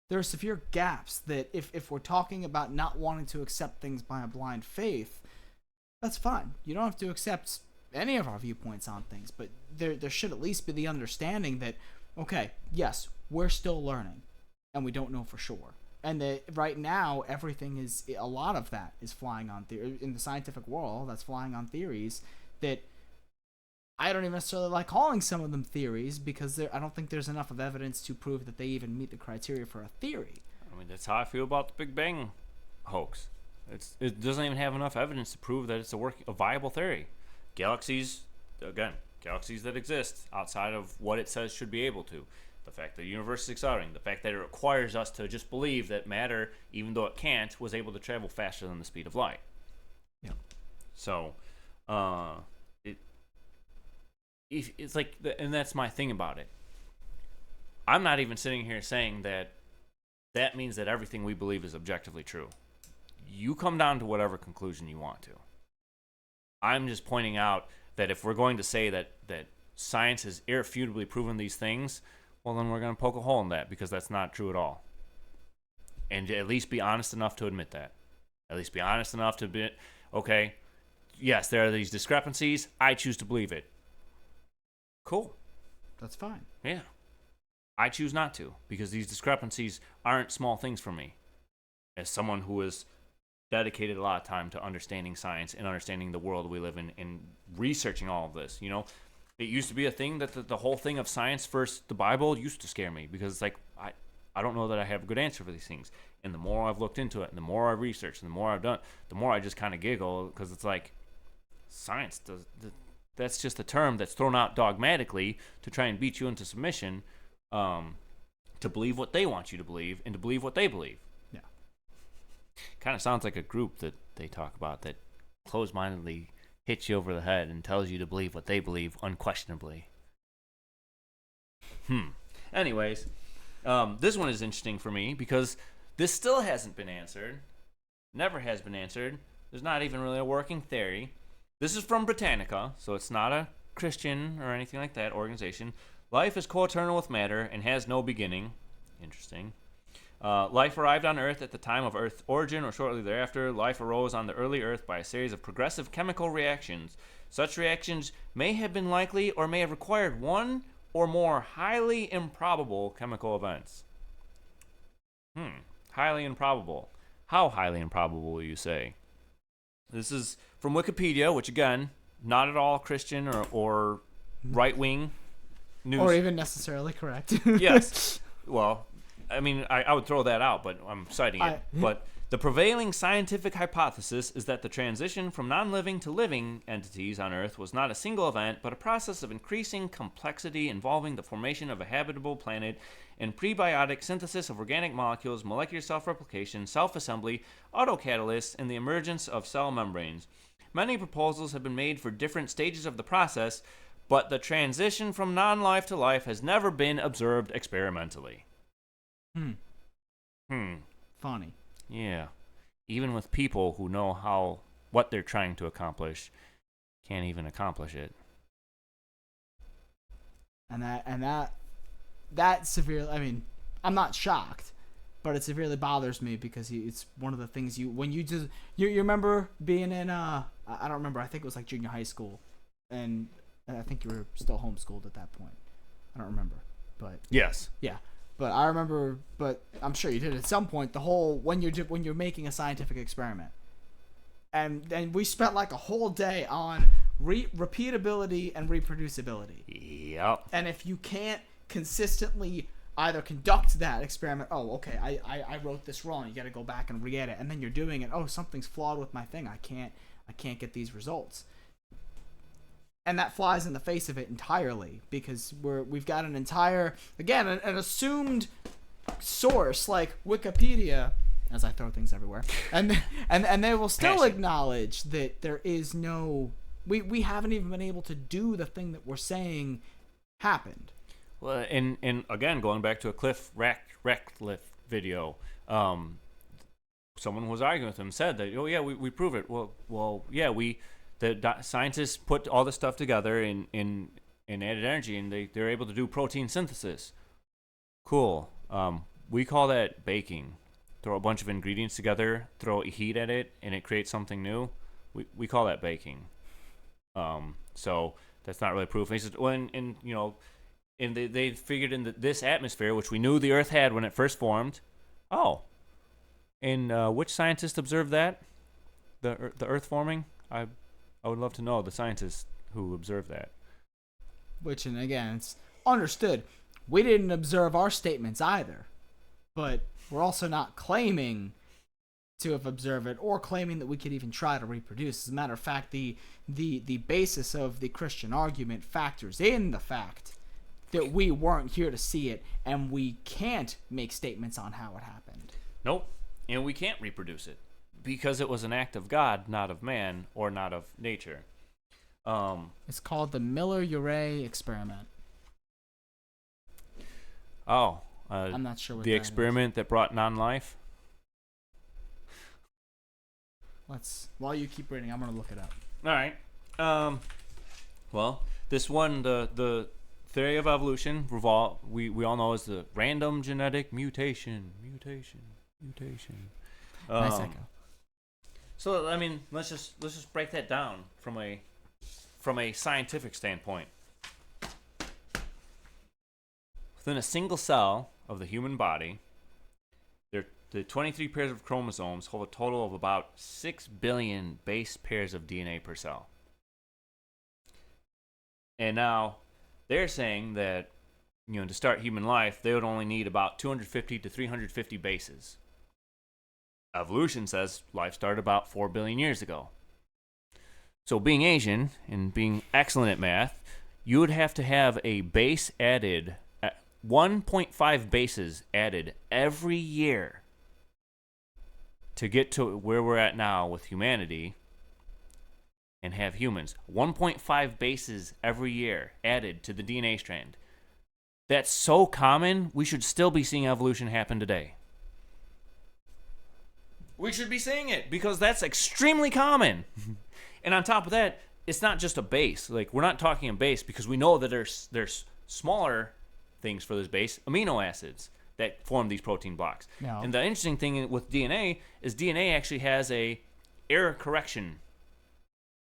There are severe gaps that if we're talking about not wanting to accept things by a blind faith, that's fine. You don't have to accept any of our viewpoints on things, but there should at least be the understanding that, okay, yes, we're still learning, and we don't know for sure. And that right now, a lot of that is flying on in the scientific world, that's flying on theories that I don't even necessarily like calling some of them theories because I don't think there's enough of evidence to prove that they even meet the criteria for a theory. I mean, that's how I feel about the Big Bang hoax. It doesn't even have enough evidence to prove that it's a viable theory. Galaxies again, galaxies that exist outside of what it says should be able to. The fact that the universe is accelerating, the fact that it requires us to just believe that matter, even though it can't, was able to travel faster than the speed of light. Yeah. So, it's like, and that's my thing about it. I'm not even sitting here saying that means that everything we believe is objectively true. You come down to whatever conclusion you want to. I'm just pointing out that if we're going to say that science has irrefutably proven these things, well, then we're going to poke a hole in that, because that's not true at all. And at least be honest enough to admit that. At least be honest enough to admit, okay, yes, there are these discrepancies. I choose to believe it. Cool. That's fine. Yeah. I choose not to, because these discrepancies aren't small things for me. As someone who has dedicated a lot of time to understanding science and understanding the world we live in and researching all of this, it used to be a thing that the whole thing of science versus the Bible used to scare me, because it's like, I don't know that I have a good answer for these things. And the more I've looked into it, and the more I've researched, and the more I've done, the more I just kind of giggle, because it's like, science that's just a term that's thrown out dogmatically to try and beat you into submission, to believe what they want you to believe and to believe what they believe. Yeah. Kind of sounds like a group that they talk about that closed-mindedly hits you over the head and tells you to believe what they believe unquestionably. Anyways, this one is interesting for me because this still hasn't been answered. Never has been answered. There's not even really a working theory. This is from Britannica, so it's not a Christian or anything like that organization. Life is co-eternal with matter and has no beginning. Interesting. Life arrived on Earth at the time of Earth's origin or shortly thereafter. Life arose on the early Earth by a series of progressive chemical reactions. Such reactions may have been likely or may have required one or more highly improbable chemical events. Highly improbable. How highly improbable will you say? This is from Wikipedia, which again, not at all Christian or right-wing news. Or even necessarily correct. Yes. Well, I mean, I would throw that out, but I'm citing it. But the prevailing scientific hypothesis is that the transition from non-living to living entities on Earth was not a single event, but a process of increasing complexity involving the formation of a habitable planet and prebiotic synthesis of organic molecules, molecular self-replication, self-assembly, autocatalysts, and the emergence of cell membranes. Many proposals have been made for different stages of the process, but the transition from non-life to life has never been observed experimentally. Funny. Yeah. Even with people who know what they're trying to accomplish, can't even accomplish it. And that severely, I mean, I'm not shocked, but it severely bothers me because it's one of the things you remember being in, I don't remember, I think it was like junior high school, and I think you were still homeschooled at that point. I don't remember, but. Yes. Yeah. But I remember, but I'm sure you did at some point, the whole, when you're making a scientific experiment. And we spent like a whole day on repeatability and reproducibility. Yep. And if you can't consistently either conduct that experiment, okay, I wrote this wrong, you got to go back and re-edit, and then you're doing it, something's flawed with my thing, I can't get these results. And that flies in the face of it entirely, because we've got an entire, again, an assumed source like Wikipedia, as I throw things everywhere, and they will still acknowledge that there is no, we haven't even been able to do the thing that we're saying happened. Well, and again, going back to a Cliff Ratcliffe video, someone was arguing with him, said that, we prove it. Well, yeah, the scientists put all this stuff together in added energy, and they're able to do protein synthesis. Cool. We call that baking. Throw a bunch of ingredients together, throw heat at it, and it creates something new. We call that baking. So that's not really proof. And he says, and they figured in this atmosphere, which we knew the Earth had when it first formed. Oh. And which scientist observed that? The Earth forming? I would love to know the scientists who observed that. Which, and again, it's understood. We didn't observe our statements either. But we're also not claiming to have observed it, or claiming that we could even try to reproduce. As a matter of fact, the basis of the Christian argument factors in the fact that we weren't here to see it, and we can't make statements on how it happened. Nope. And we can't reproduce it because it was an act of God, not of man, or not of nature. It's called the Miller-Urey experiment. I'm not sure what the that experiment that brought non-life. While you keep reading, I'm gonna look it up. All right. Well, this one, the theory of evolution we all know as the random genetic mutation. Nice echo. So I mean, let's just break that down from a scientific standpoint. Within a single cell of the human body, the 23 pairs of chromosomes hold a total of about 6 billion base pairs of DNA per cell. And now they're saying that, to start human life, they would only need about 250 to 350 bases. Evolution says life started about 4 billion years ago. So being Asian and being excellent at math, you would have to have a base added, 1.5 bases added every year to get to where we're at now with humanity and have humans. 1.5 bases every year added to the DNA strand. That's so common, we should still be seeing evolution happen today. We should be seeing it because that's extremely common. And on top of that, it's not just a base. Like, we're not talking a base because we know that there's smaller things for this base, amino acids, that form these protein blocks. No. And the interesting thing with DNA is DNA actually has a error correction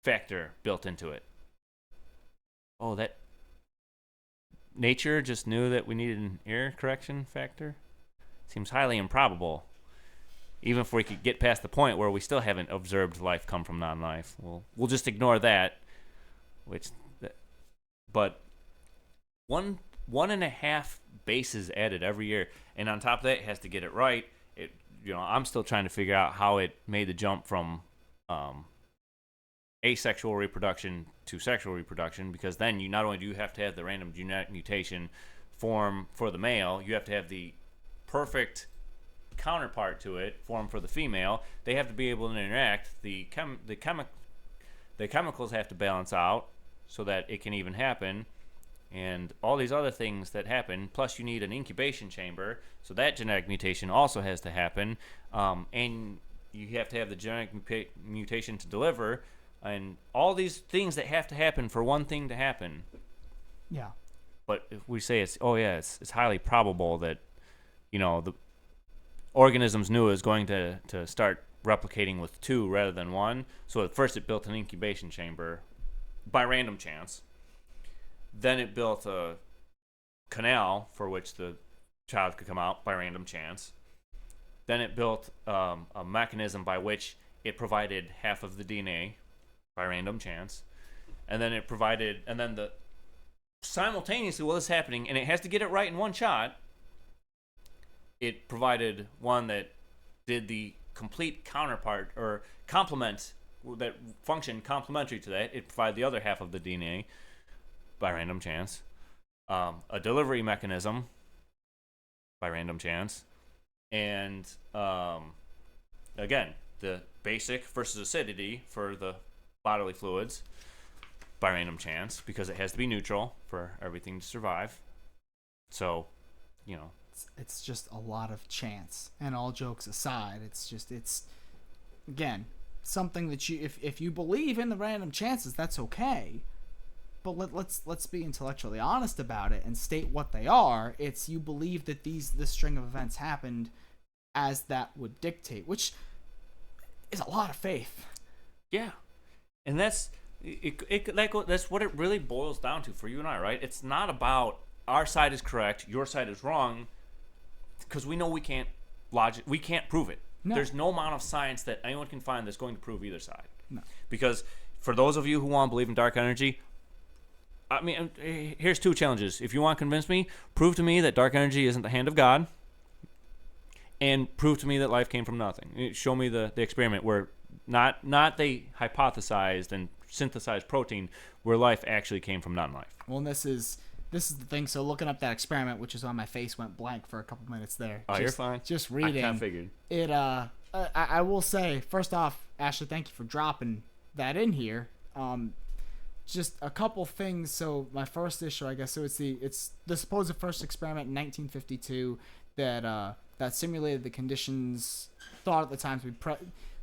factor built into it. Oh, that nature just knew that we needed an error correction factor? Seems highly improbable. Even if we could get past the point where we still haven't observed life come from non-life, we'll just ignore that. But 1.5 bases added every year, and on top of that, it has to get it right. I'm still trying to figure out how it made the jump from asexual reproduction to sexual reproduction, because then you not only do you have to have the random genetic mutation form for the male, you have to have the perfect counterpart to it form for the female. They have to be able to interact. The chemicals have to balance out so that it can even happen, and all these other things that happen. Plus, you need an incubation chamber, so that genetic mutation also has to happen, and you have to have the genetic mutation to deliver, and all these things that have to happen for one thing to happen. Yeah. But if we say it's highly probable that, the organisms knew it was going to start replicating with 2 rather than 1. So at first it built an incubation chamber by random chance. Then it built a canal for which the child could come out by random chance. Then it built a mechanism by which it provided half of the DNA by random chance. And then simultaneously while this is happening, and it has to get it right in one shot, it provided one that did the complete counterpart or complement that function complementary to that. It provided the other half of the DNA by random chance, a delivery mechanism by random chance, and again, the basic versus acidity for the bodily fluids by random chance, because it has to be neutral for everything to survive. So, it's just a lot of chance. And all jokes aside, it's again something that if you believe in the random chances, that's okay. But let's be intellectually honest about it and state what they are. It's you believe that this string of events happened as that would dictate, which is a lot of faith. Yeah, and that's what it really boils down to for you and I, right? It's not about our side is correct, your side is wrong, because we know we can't prove it. No. There's no amount of science that anyone can find that's going to prove either side. No. Because for those of you who want to believe in dark energy, I mean, here's 2 challenges. If you want to convince me, prove to me that dark energy isn't the hand of God, and prove to me that life came from nothing. Show me the experiment where not they hypothesized and synthesized protein where life actually came from non-life. Well, and this is the thing. So looking up that experiment, which is why my face went blank for a couple minutes there. Oh, you're fine. Just reading. I kind of figured. It. I will say, first off, Ashley, thank you for dropping that in here. Just a couple things. So my first issue, I guess. So it's the supposed first experiment in 1952 that simulated the conditions thought at the time to be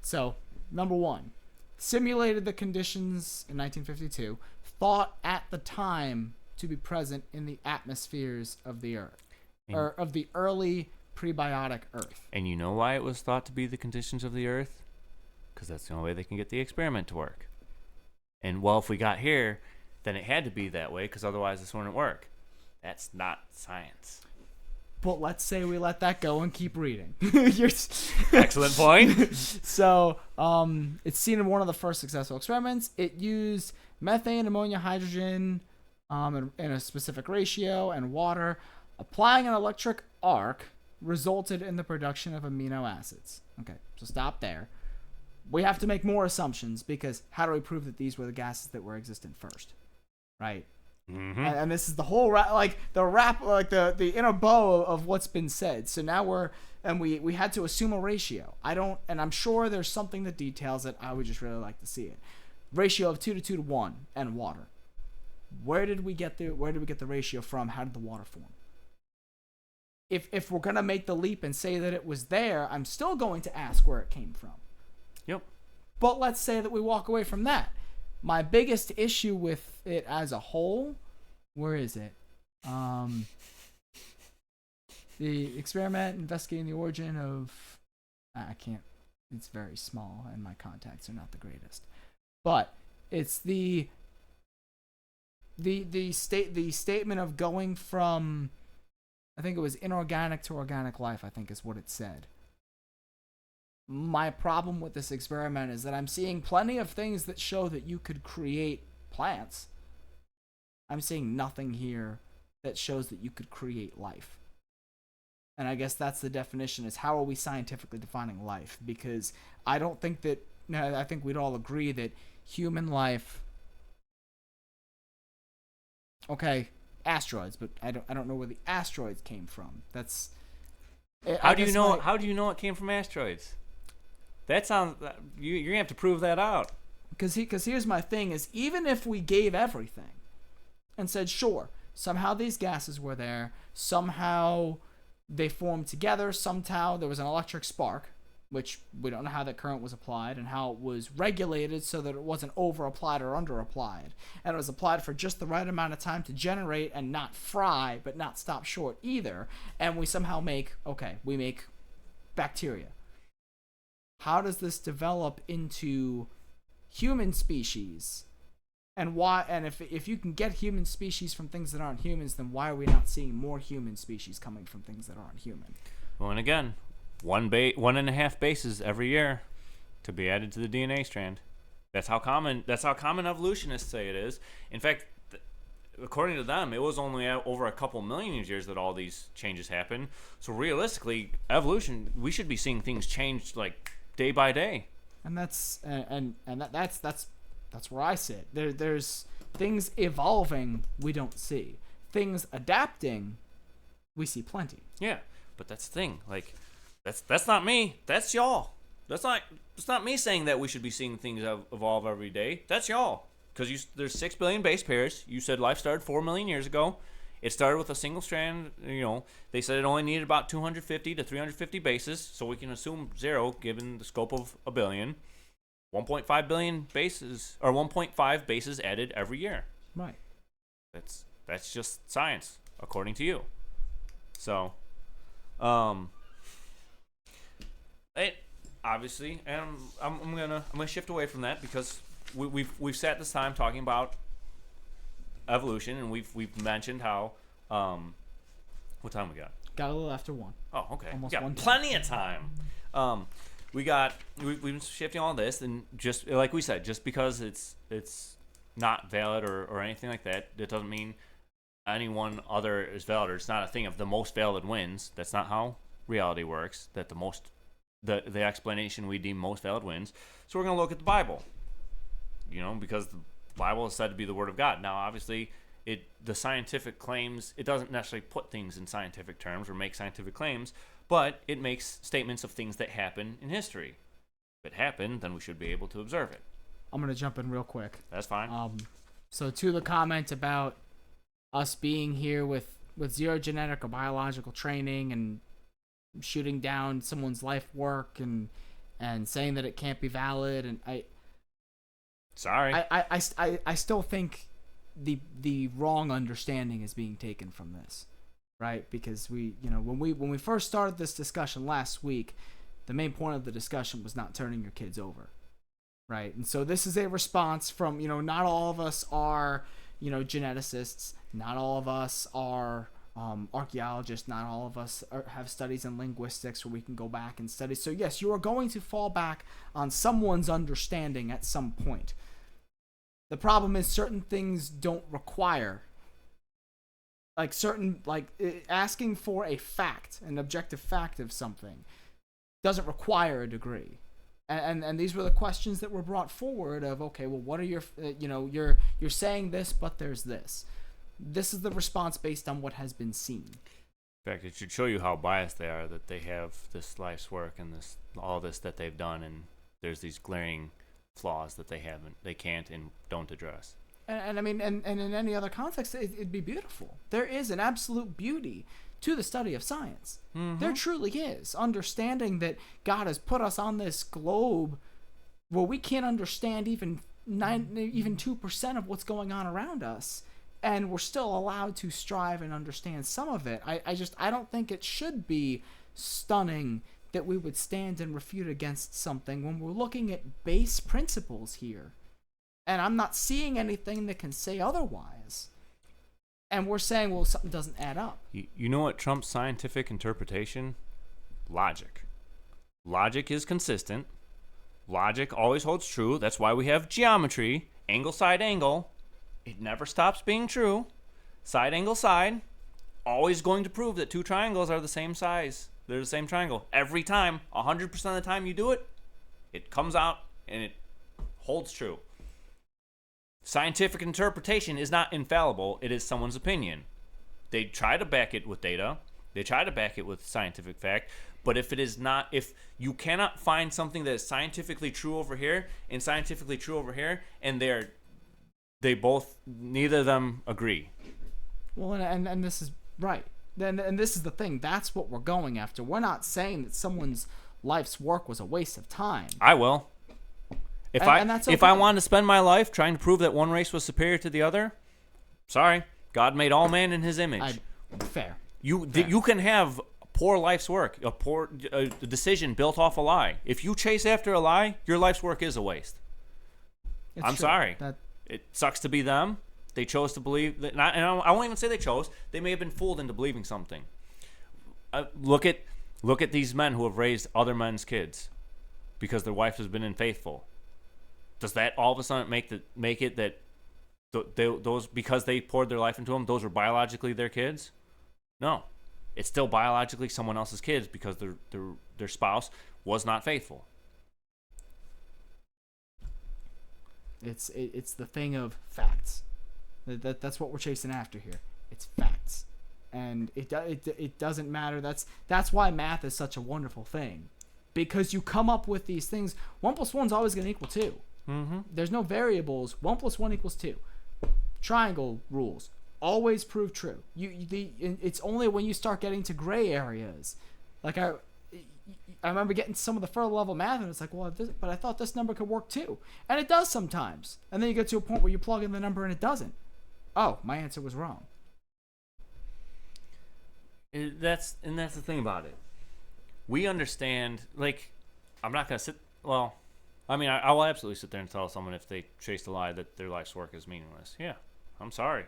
So number one, simulated the conditions in 1952 thought at the time to be present in the atmospheres of the Earth, or of the early prebiotic Earth. And you know why it was thought to be the conditions of the Earth? Because that's the only way they can get the experiment to work. And, well, if we got here, then it had to be that way, because otherwise this wouldn't work. That's not science. But let's say we let that go and keep reading. Excellent point. So, it's seen in one of the first successful experiments. It used methane, ammonia, hydrogen in a specific ratio, and water. Applying an electric arc resulted in the production of amino acids. Okay, so stop there. We have to make more assumptions, because how do we prove that these were the gases that were existent first? Right? Mm-hmm. And this is the whole the inner bow of what's been said. So now we had to assume a ratio. And I'm sure there's something that details it. I would just really like to see it. Ratio of 2 to 2 to 1 and water. Where did we get the ratio from? How did the water form? If we're gonna make the leap and say that it was there, I'm still going to ask where it came from. Yep. But let's say that we walk away from that. My biggest issue with it as a whole, where is it? The experiment investigating the origin of, I can't, it's very small and my contacts are not the greatest. But it's the statement of going from, I think it was inorganic to organic life, I think is what it said. My problem with this experiment is that I'm seeing plenty of things that show that you could create plants. I'm seeing nothing here that shows that you could create life. And I guess that's the definition, is how are we scientifically defining life? Because I don't think that, I think we'd all agree that human life, okay, asteroids, but I don't know where the asteroids came from. That's how do you know it came from asteroids? That sounds, you're gonna have to prove that out. Because here's my thing, is even if we gave everything and said, sure, somehow these gases were there, somehow they formed together, somehow there was an electric spark, which we don't know how that current was applied and how it was regulated so that it wasn't over-applied or under-applied. And it was applied for just the right amount of time to generate and not fry, but not stop short either. And we somehow make bacteria. How does this develop into human species? And why? And if you can get human species from things that aren't humans, then why are we not seeing more human species coming from things that aren't human? Well, and again, 1.5 bases every year to be added to the DNA strand. That's how common evolutionists say it is. In fact, according to them, it was only over a couple million years that all these changes happen. So realistically, evolution, we should be seeing things change like day by day. And that's where I sit. There's things evolving we don't see. Things adapting we see plenty. Yeah, but that's the thing. Like, that's not me. That's y'all. That's not me saying that we should be seeing things evolve every day. That's y'all. Because there's 6 billion base pairs. You said life started 4 million years ago. It started with a single strand. They said it only needed about 250 to 350 bases, so we can assume 0 given the scope of a billion. 1.5 billion bases, or 1.5 bases added every year. Right. That's just science, according to you. So, it obviously, and I'm gonna shift away from that because we've sat this time talking about evolution, and we've mentioned how what time we got? Got a little after 1. Oh, okay. Almost we got 1. plenty of time. We've been shifting all this, and just like we said, just because it's not valid or anything like that, it doesn't mean anyone other is valid, or it's not a thing of the most valid wins. That's not how reality works, that the explanation we deem most valid wins. So we're going to look at the Bible, because the Bible is said to be the Word of God. Now, obviously, the scientific claims, it doesn't necessarily put things in scientific terms or make scientific claims, but it makes statements of things that happen in history. If it happened, then we should be able to observe it. I'm going to jump in real quick. That's fine. So to the comment about us being here with zero genetic or biological training and shooting down someone's life work and saying that it can't be valid, and I still think the wrong understanding is being taken from this, right? Because when we first started this discussion last week, the main point of the discussion was not turning your kids over, right? And so this is a response from, not all of us are, geneticists, not all of us are archaeologists, not all of us have studies in linguistics where we can go back and study. So yes, you are going to fall back on someone's understanding at some point. The problem is certain things don't require, asking for a fact, an objective fact of something, doesn't require a degree. And these were the questions that were brought forward of, okay, well, what are your, you're saying this, but there's this. This is the response based on what has been seen. In fact, it should show you how biased they are, that they have this life's work and all this that they've done, and there's these glaring flaws that they can't and don't address. And I mean, and in any other context, it'd be beautiful. There is an absolute beauty to the study of science. Mm-hmm. There truly is. Understanding that God has put us on this globe where we can't understand even 2% of what's going on around us, and we're still allowed to strive and understand some of it. I don't think it should be stunning that we would stand and refute against something when we're looking at base principles here. And I'm not seeing anything that can say otherwise. And we're saying, well, something doesn't add up. You know what trumps scientific interpretation? Logic. Logic is consistent. Logic always holds true. That's why we have geometry. Angle, side, angle. It never stops being true. Side, angle, side. Always going to prove that two triangles are the same size. They're the same triangle. Every time, 100% of the time you do it, it comes out and it holds true. Scientific interpretation is not infallible. It is someone's opinion. They try to back it with data. They try to back it with scientific fact. But if you cannot find something that is scientifically true over here and scientifically true over here, and neither of them agree. Well, and this is right. And this is the thing. That's what we're going after. We're not saying that someone's life's work was a waste of time. I will. If I wanted to spend my life trying to prove that one race was superior to the other, sorry, God made all man in His image. Fair. You can have poor life's work, a decision built off a lie. If you chase after a lie, your life's work is a waste. I'm sorry. It sucks to be them. They chose to believe that. And I won't even say they chose. They may have been fooled into believing something. Look at these men who have raised other men's kids because their wife has been unfaithful. Does that all of a sudden make it that those, because they poured their life into them, those were biologically their kids? No, it's still biologically someone else's kids because their spouse was not faithful. It's the thing of facts. That's what we're chasing after here. It's facts, and it doesn't matter. That's why math is such a wonderful thing, because you come up with these things. 1 + 1 is always going to equal 2. Mm-hmm. There's no variables. 1 + 1 = 2. Triangle rules always prove true. It's only when you start getting to gray areas, like I remember getting some of the further level math, and it's like, well, but I thought this number could work too, and it does sometimes. And then you get to a point where you plug in the number and it doesn't. Oh, my answer was wrong. That's the thing about it. We understand. Like, I'm not gonna sit. Well, I mean, I will absolutely sit there and tell someone if they chase the lie that their life's work is meaningless. Yeah, I'm sorry.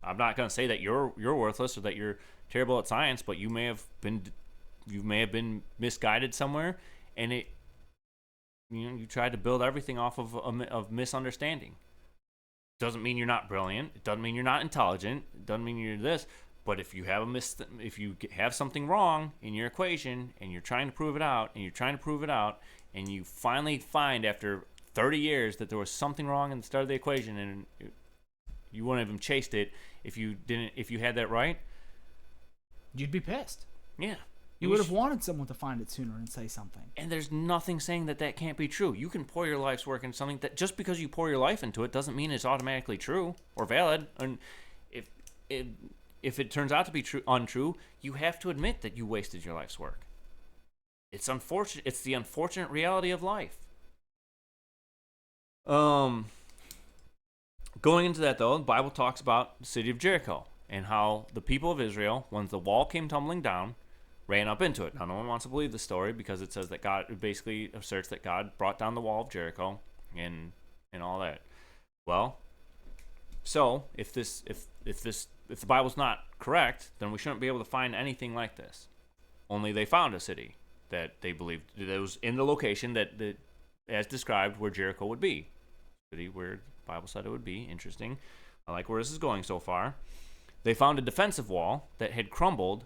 I'm not gonna say that you're worthless or that you're terrible at science, but you may have been misguided somewhere, and you tried to build everything off of misunderstanding. Doesn't mean you're not brilliant. It doesn't mean you're not intelligent. It doesn't mean you're this. But if you have if you have something wrong in your equation and you're trying to prove it out and you finally find after 30 years that there was something wrong in the start of the equation and you wouldn't have even chased it if you had that right, You'd be pissed. yeah. You would have wanted someone to find it sooner and say something. And there's nothing saying that can't be true. You can pour your life's work into something that just because you pour your life into it doesn't mean it's automatically true or valid. And if it turns out to be untrue, you have to admit that you wasted your life's work. It's unfortunate. It's the unfortunate reality of life. Going into that though, the Bible talks about the city of Jericho and how the people of Israel, once the wall came tumbling down, ran up into it. Now, no one wants to believe the story because it says that God basically asserts that God brought down the wall of Jericho and all that. Well, so if the Bible's not correct, then we shouldn't be able to find anything like this. Only they found a city that they believed that was in the location that as described where Jericho would be. City where the Bible said it would be. Interesting. I like where this is going so far. They found a defensive wall that had crumbled,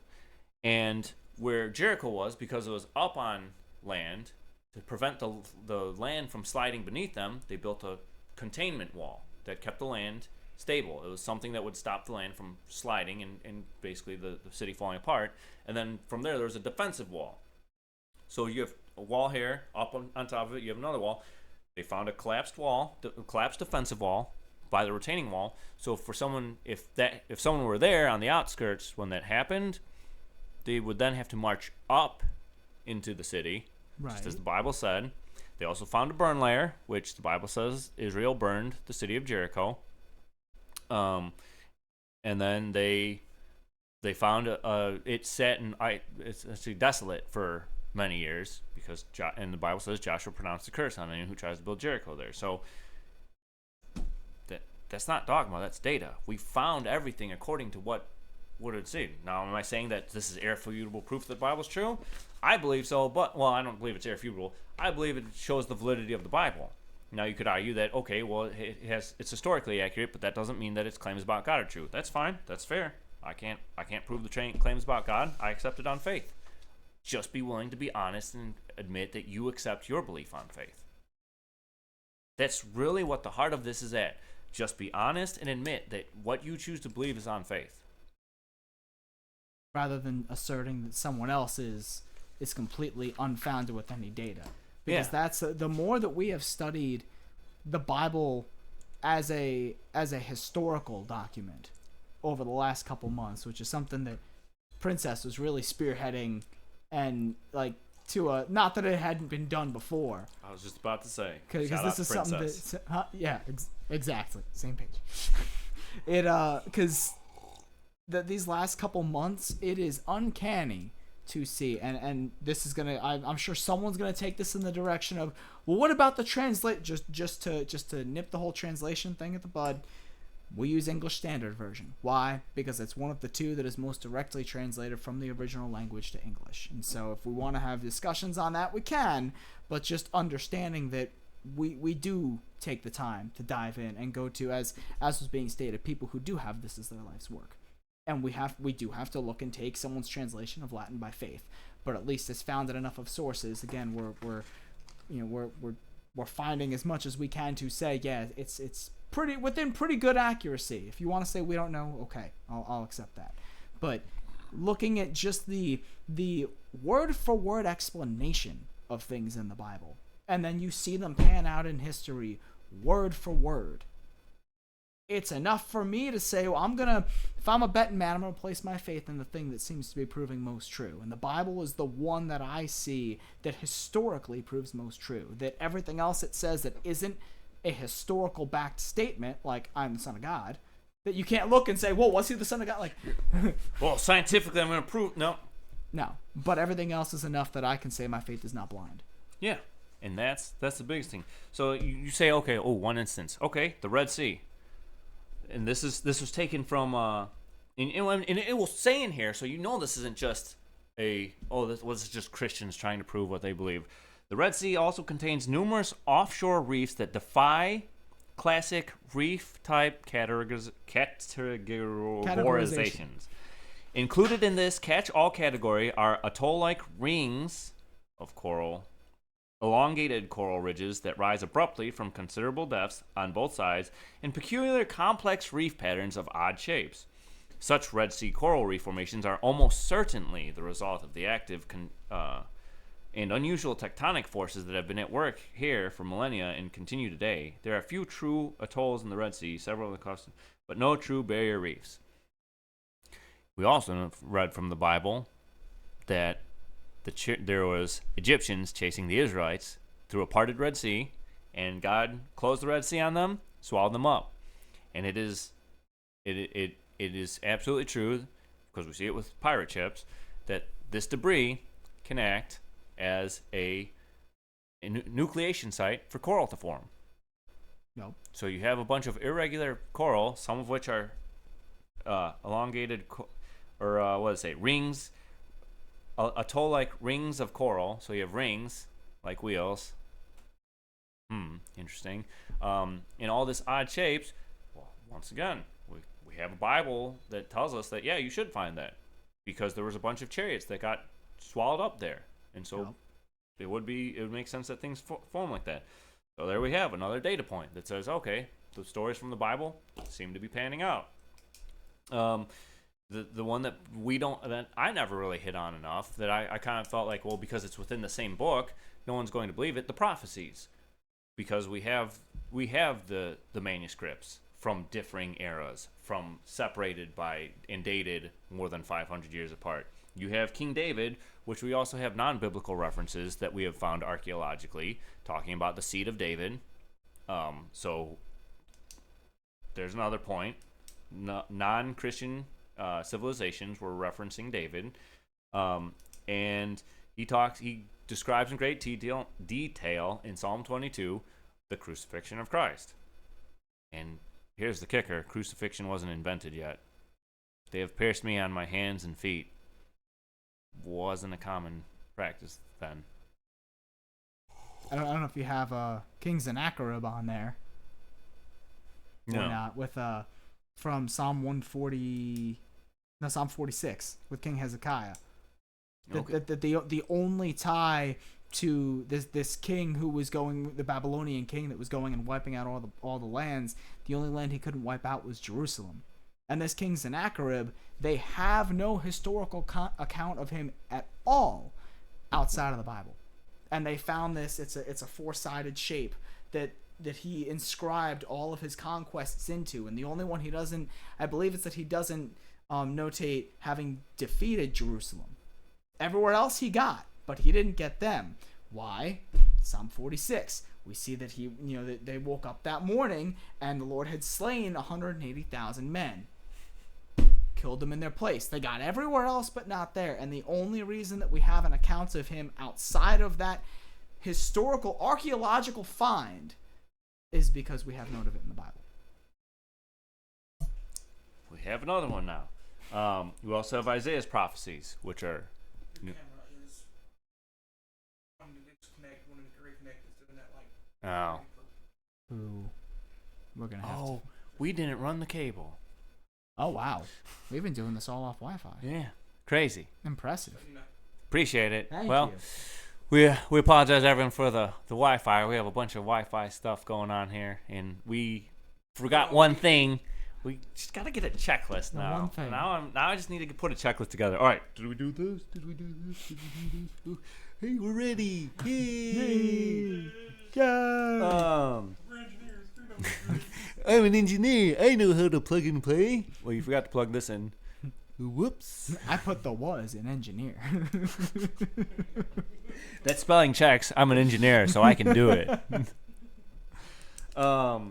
and where Jericho was, because it was up on land, to prevent the land from sliding beneath them, they built a containment wall that kept the land stable. It was something that would stop the land from sliding and basically the city falling apart. And then from there was a defensive wall. So you have a wall here, up on top of it, you have another wall. They found a collapsed defensive wall by the retaining wall. So for someone, if someone were there on the outskirts when that happened, they would then have to march up into the city, just as the Bible said. They also found a burn layer, which the Bible says Israel burned the city of Jericho. And then they found it sat and it's actually desolate for many years because and the Bible says Joshua pronounced a curse on anyone who tries to build Jericho there. So that's not dogma, that's data. We found everything according to what it said. Now, am I saying that this is irrefutable proof that the Bible's true? I believe so, but I don't believe it's irrefutable. I believe it shows the validity of the Bible. Now, you could argue that it's historically accurate, but that doesn't mean that its claims about God are true. That's fine. That's fair. I can't prove the claims about God. I accept it on faith. Just be willing to be honest and admit that you accept your belief on faith. That's really what the heart of this is at. Just be honest and admit that what you choose to believe is on faith. Rather than asserting that someone else is completely unfounded with any data. Because that's the more that we have studied the Bible as a historical document over the last couple months, which is something that Princess was really spearheading, and like not that it hadn't been done before. I was just about to say, because this is Princess. something that exactly same page. Because these last couple months, it is uncanny to see, and this is gonna. I'm sure someone's gonna take this in the direction of, well, what about the translate? Just to nip the whole translation thing at the bud. We use English Standard Version. Why? Because it's one of the two that is most directly translated from the original language to English. And so if we want to have discussions on that, we can, but just understanding that we do take the time to dive in and go to, as was being stated, people who do have this as their life's work. And we do have to look and take someone's translation of Latin by faith. But at least it's founded enough of sources. Again, we're finding as much as we can to say, yeah, it's within pretty good accuracy. If you want to say we don't know, okay, I'll accept that. But looking at just the word for word explanation of things in the Bible, and then you see them pan out in history word for word, it's enough for me to say, well, if I'm a betting man, I'm gonna place my faith in the thing that seems to be proving most true. And the Bible is the one that I see that historically proves most true. That everything else it says that isn't a historical backed statement, like I'm the Son of God, that you can't look and say, well, was he the Son of God? Like, well, scientifically, I'm gonna prove no. But everything else is enough that I can say my faith is not blind. Yeah, and that's the biggest thing. So you say, okay, one instance, okay, the Red Sea. And this was taken from and it will say in here, so this isn't just this is just Christians trying to prove what they believe. The Red Sea also contains numerous offshore reefs that defy classic reef type categorizations. Included in this catch-all category are atoll-like rings of coral, elongated coral ridges that rise abruptly from considerable depths on both sides, and peculiar complex reef patterns of odd shapes. Such Red Sea coral reef formations are almost certainly the result of the active and unusual tectonic forces that have been at work here for millennia and continue today. There are few true atolls in the Red Sea, several on the coast, but no true barrier reefs. We also read from the Bible that there was Egyptians chasing the Israelites through a parted Red Sea, and God closed the Red Sea on them, swallowed them up. And it is absolutely true, because we see it with pirate ships, that this debris can act as a nucleation site for coral to form. No. So you have a bunch of irregular coral, some of which are elongated, rings, atoll-like rings of coral. So you have rings, like wheels. Interesting. In all this odd shapes, well, once again, we have a Bible that tells us that, yeah, you should find that, because there was a bunch of chariots that got swallowed up there. And so it would make sense that things form like that. So there we have another data point that says, okay, the stories from the Bible seem to be panning out. The one that I never really hit on enough, that I kind of felt like, well, because it's within the same book, no one's going to believe it, the prophecies. Because we have the manuscripts from differing eras, from separated by and dated more than 500 years apart. You have King David, which we also have non-biblical references that we have found archaeologically, talking about the seed of David. So there's another point. Non-Christian civilizations were referencing David. And he describes in great detail in Psalm 22 the crucifixion of Christ. And here's the kicker. Crucifixion wasn't invented yet. They have pierced me on my hands and feet. Wasn't a common practice then. I don't know if you have King Sennacherib on there. No. Or not, with from Psalm 46 with King Hezekiah. Okay. The only tie to this king who was going, the Babylonian king that was going and wiping out all the lands, the only land he couldn't wipe out was Jerusalem. And this King Sennacherib, they have no historical account of him at all outside of the Bible. And they found this, it's a four-sided shape that he inscribed all of his conquests into. And the only one he doesn't, I believe it's that he doesn't notate having defeated Jerusalem. Everywhere else he got, but he didn't get them. Why? Psalm 46. We see that that they woke up that morning and the Lord had slain 180,000 men. Killed them in their place. They got everywhere else but not there. And the only reason that we have an account of him outside of that historical archaeological find is because we have note of it in the Bible. We have another one now. We also have Isaiah's prophecies, which are Oh. Ooh. We're gonna have to. We didn't run the cable. Oh wow. We've been doing this all off Wi-Fi. Yeah. Crazy. Impressive. Appreciate it. Thank well, you. we apologize everyone for the Wi-Fi. We have a bunch of Wi-Fi stuff going on here, and we forgot one thing. We just gotta get a checklist now. One thing. Now I just need to put a checklist together. All right. Did we do this? Did we do this? Did we do this? Hey, we're ready. Yay! Yeah. We're engineers. We know what to do. I'm an engineer. I know how to plug and play. Well, you forgot to plug this in. Whoops. I put the was in engineer. That spelling checks. I'm an engineer, so I can do it. Well,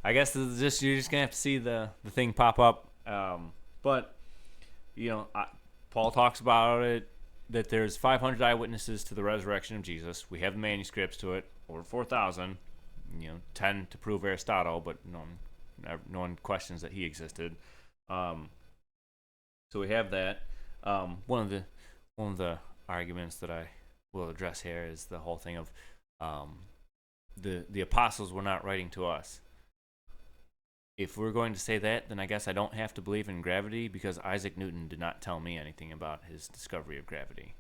I guess this is you're just gonna have to see the thing pop up. But Paul talks about it, that there's 500 eyewitnesses to the resurrection of Jesus. We have the manuscripts to it, over 4,000. 10 to prove Aristotle, but no one questions that he existed. So we have that. One of the arguments that I will address here is the whole thing of the apostles were not writing to us. if we're going to say that, then I guess I don't have to believe in gravity because Isaac Newton did not tell me anything about his discovery of gravity.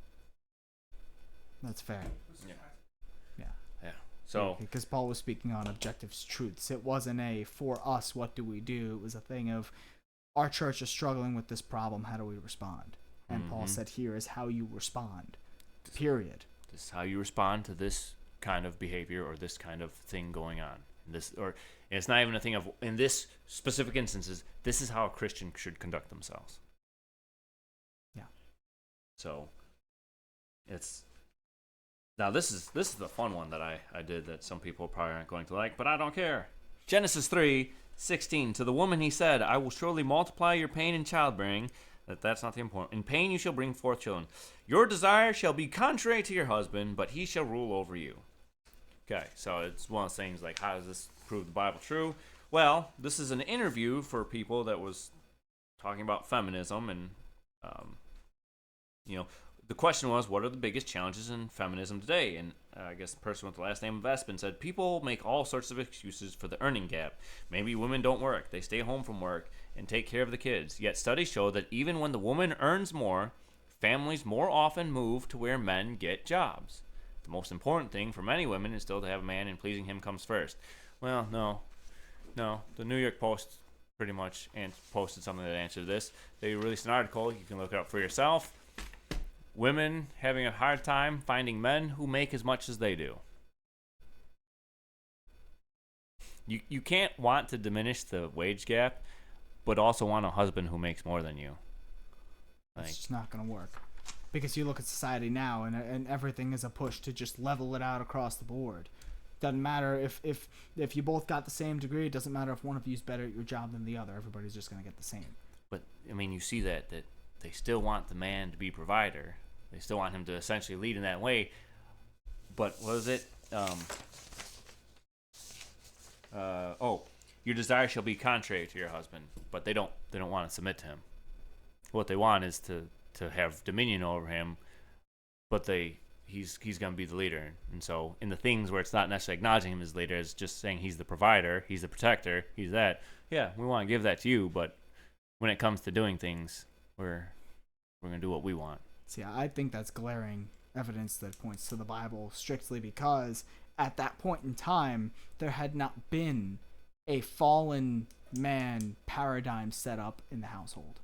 That's fair. Yeah. So because Paul was speaking on objective truths. It wasn't a for us, what do we do? It was a thing of our church is struggling with this problem. How do we respond? And Paul said, here is how you respond. Period. This is how you respond to this kind of behavior or this kind of thing going on. And it's not even a thing of, in this specific instances, this is how a Christian should conduct themselves. Yeah. So now this is the fun one that I did that some people probably aren't going to like, but I don't care. Genesis 3:16, to the woman he said, I will surely multiply your pain in childbearing. That's not the important. In pain you shall bring forth children. Your desire shall be contrary to your husband, but he shall rule over you. Okay, so it's one of those things like, how does this prove the Bible true? Well, this is an interview for people that was talking about feminism, and the question was, what are the biggest challenges in feminism today? And I guess the person with the last name of Espen said, people make all sorts of excuses for the earning gap. Maybe women don't work. They stay home from work and take care of the kids. Yet studies show that even when the woman earns more, families more often move to where men get jobs. The most important thing for many women is still to have a man, and pleasing him comes first. Well, no. The New York Post pretty much posted something that answered this. They released an article. You can look it up for yourself. Women having a hard time finding men who make as much as they do. You can't want to diminish the wage gap, but also want a husband who makes more than you. It's just not going to work. Because you look at society now, and everything is a push to just level it out across the board. Doesn't matter if you both got the same degree. It doesn't matter if one of you's better at your job than the other. Everybody's just going to get the same. But, I mean, you see that they still want the man to be provider. They still want him to essentially lead in that way. But what is it? Your desire shall be contrary to your husband. But they don't want to submit to him. What they want is to have dominion over him. But he's going to be the leader. And so in the things where it's not necessarily acknowledging him as leader, it's just saying he's the provider, he's the protector, he's that. Yeah, we want to give that to you, but when it comes to doing things, we're going to do what we want. See, I think that's glaring evidence that points to the Bible strictly because at that point in time, there had not been a fallen man paradigm set up in the household.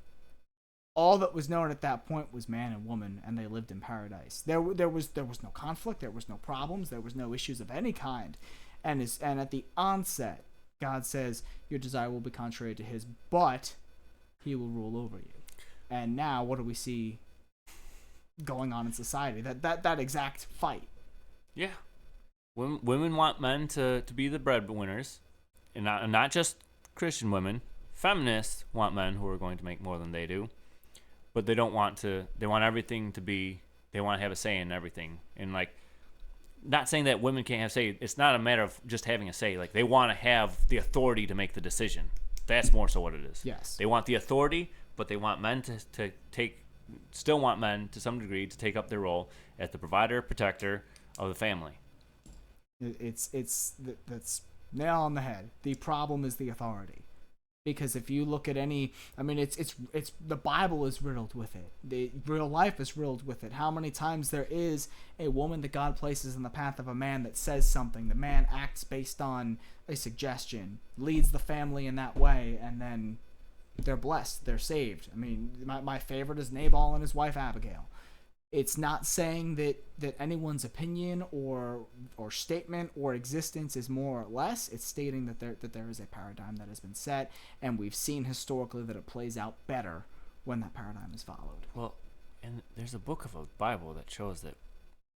All that was known at that point was man and woman, and they lived in paradise. There was no conflict, there was no problems, there was no issues of any kind. And at the onset, God says, your desire will be contrary to his, but he will rule over you. And now, what do we see going on in society? That exact fight. Yeah. Women want men to be the breadwinners, and not just Christian women. Feminists want men who are going to make more than they do, but they don't want to. They want everything to be. They want to have a say in everything. And not saying that women can't have a say. It's not a matter of just having a say. They want to have the authority to make the decision. That's more so what it is. Yes. They want the authority, but they want men to take. Still want men to some degree to take up their role as the provider, protector of the family. That's nail on the head. The problem is the authority, because if you look at it's the Bible is riddled with it. The real life is riddled with it. How many times there is a woman that God places in the path of a man that says something, the man acts based on a suggestion, leads the family in that way, and then they're blessed, they're saved. My favorite is Nabal and his wife Abigail. It's not saying that anyone's opinion or statement or existence is more or less. It's stating that there is a paradigm that has been set, and we've seen historically that it plays out better when that paradigm is followed. Well, and there's a book of a Bible that shows that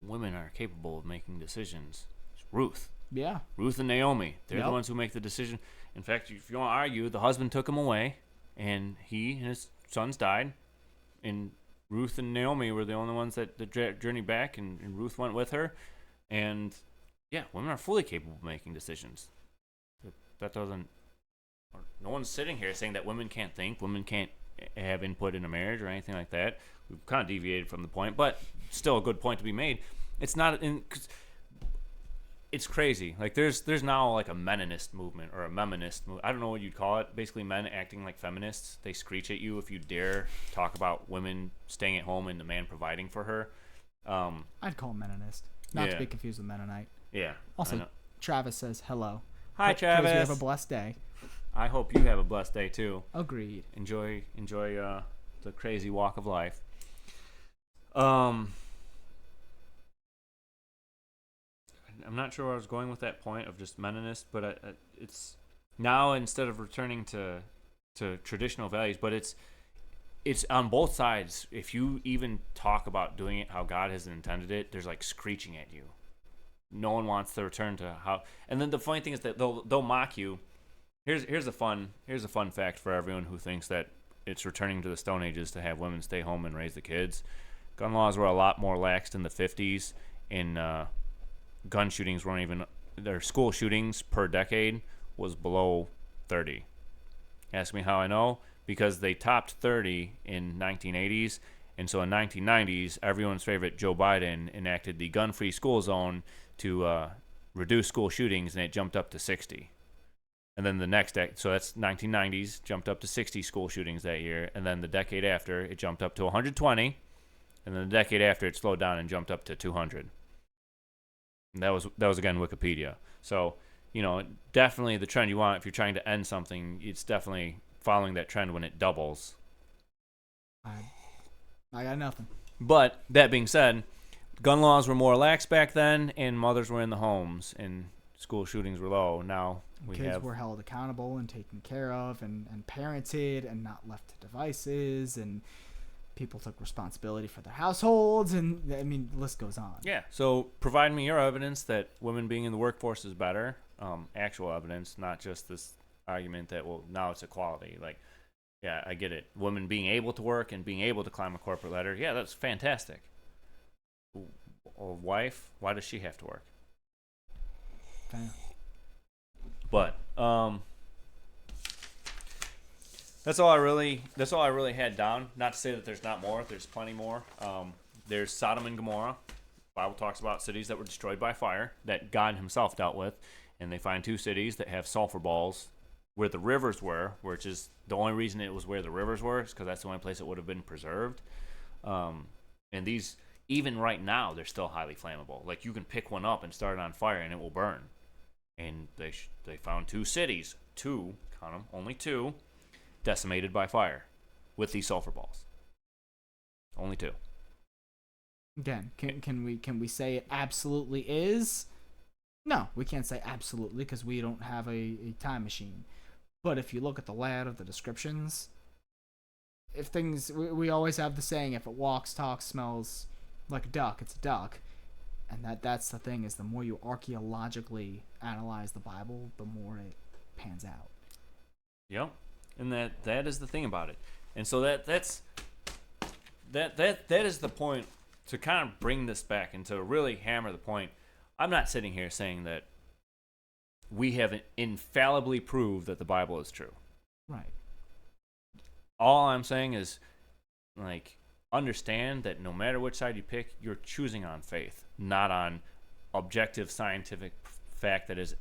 women are capable of making decisions. It's Ruth. Yeah. Ruth and Naomi. They're the ones who make the decision. In fact, if you want to argue, the husband took him away, and he and his sons died, and Ruth and Naomi were the only ones that journeyed back, and Ruth went with her. And yeah, women are fully capable of making decisions. That doesn't. No one's sitting here saying that women can't think, women can't have input in a marriage or anything like that. We've kind of deviated from the point, but still a good point to be made. It's not in. 'Cause it's crazy. Like there's now like a meninist movement or a meminist movement. I don't know what you'd call it. Basically, men acting like feminists. They screech at you if you dare talk about women staying at home and the man providing for her. I'd call him Mennonist, not to be confused with Mennonite. Yeah. Also, Travis says hello. Hi, Travis. You have a blessed day. I hope you have a blessed day too. Agreed. Enjoy the crazy walk of life. I'm not sure where I was going with that point of just meninist, but it's now instead of returning to traditional values, but it's on both sides. If you even talk about doing it how God has intended it, there's like screeching at you. No one wants to return to how. And then the funny thing is that they'll mock you. Here's a fun fact for everyone who thinks that it's returning to the Stone Ages to have women stay home and raise the kids. Gun laws were a lot more laxed in the 50s, and gun shootings weren't even. Their school shootings per decade was below 30. Ask me how I know. Because they topped 30 in 1980s, and so in 1990s, everyone's favorite Joe Biden enacted the gun-free school zone to reduce school shootings, and it jumped up to 60. And then the next so that's 1990s, jumped up to 60 school shootings that year, and then the decade after, it jumped up to 120, and then the decade after, it slowed down and jumped up to 200. And that was again Wikipedia. So, definitely the trend you want if you're trying to end something. It's definitely following that trend when it doubles. I got nothing. But that being said, gun laws were more lax back then, and mothers were in the homes, and school shootings were low. Now kids were held accountable and taken care of, and parented, and not left to devices, and people took responsibility for their households, and I mean, the list goes on. Yeah. So provide me your evidence that women being in the workforce is better. Actual evidence, not just this argument that, well, now it's equality. Like, yeah, I get it. Women being able to work and being able to climb a corporate ladder, yeah, that's fantastic. A wife, why does she have to work? Fair. But that's all I really had down. Not to say that there's not more. There's plenty more. There's Sodom and Gomorrah. The Bible talks about cities that were destroyed by fire that God himself dealt with, and they find 2 cities that have sulfur balls where the rivers were, which is the only reason it was where the rivers were, is because that's the only place it would have been preserved. And these, even right now, they're still highly flammable. Like, you can pick one up and start it on fire, and it will burn. And they found 2 cities, count them, only 2, decimated by fire with these sulfur balls. Only 2. Again, can we say it absolutely is? No, we can't say absolutely because we don't have a time machine. But if you look at the layout of the descriptions, if things, we always have the saying, if it walks, talks, smells like a duck, it's a duck. And that's the thing, is the more you archaeologically analyze the Bible, the more it pans out. Yep. And that is the thing about it. And so that is the point, to kind of bring this back and to really hammer the point. I'm not sitting here saying that we have infallibly proved that the Bible is true. Right. All I'm saying is, like, understand that no matter which side you pick, you're choosing on faith, not on objective scientific fact that is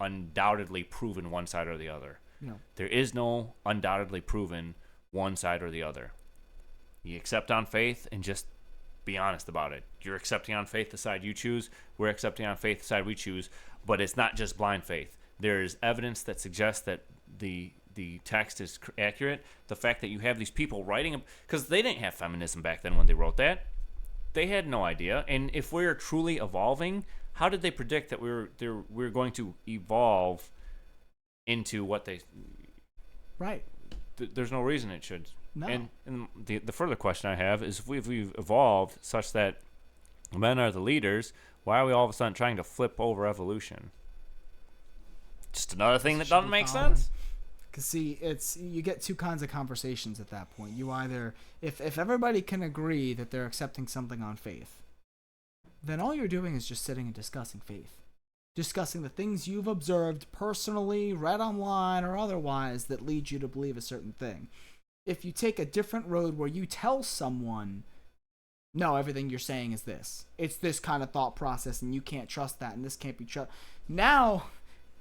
undoubtedly proven one side or the other. No. There is no undoubtedly proven one side or the other. You accept on faith and just be honest about it. You're accepting on faith the side you choose. We're accepting on faith the side we choose. But it's not just blind faith. There is evidence that suggests that the text is accurate. The fact that you have these people writing, because they didn't have feminism back then when they wrote that. They had no idea. And if we're truly evolving, how did they predict that we're going to evolve into what they? Right. There's no reason it should. No. And the further question I have is, if we've evolved such that men are the leaders, why are we all of a sudden trying to flip over evolution? Just another thing that doesn't make sense? Because, see, you get 2 kinds of conversations at that point. You either, if everybody can agree that they're accepting something on faith, then all you're doing is just sitting and discussing faith. Discussing the things you've observed personally, read online, or otherwise that lead you to believe a certain thing. If you take a different road where you tell someone no, everything you're saying is this. It's this kind of thought process, and you can't trust that, and this can't be trust. Now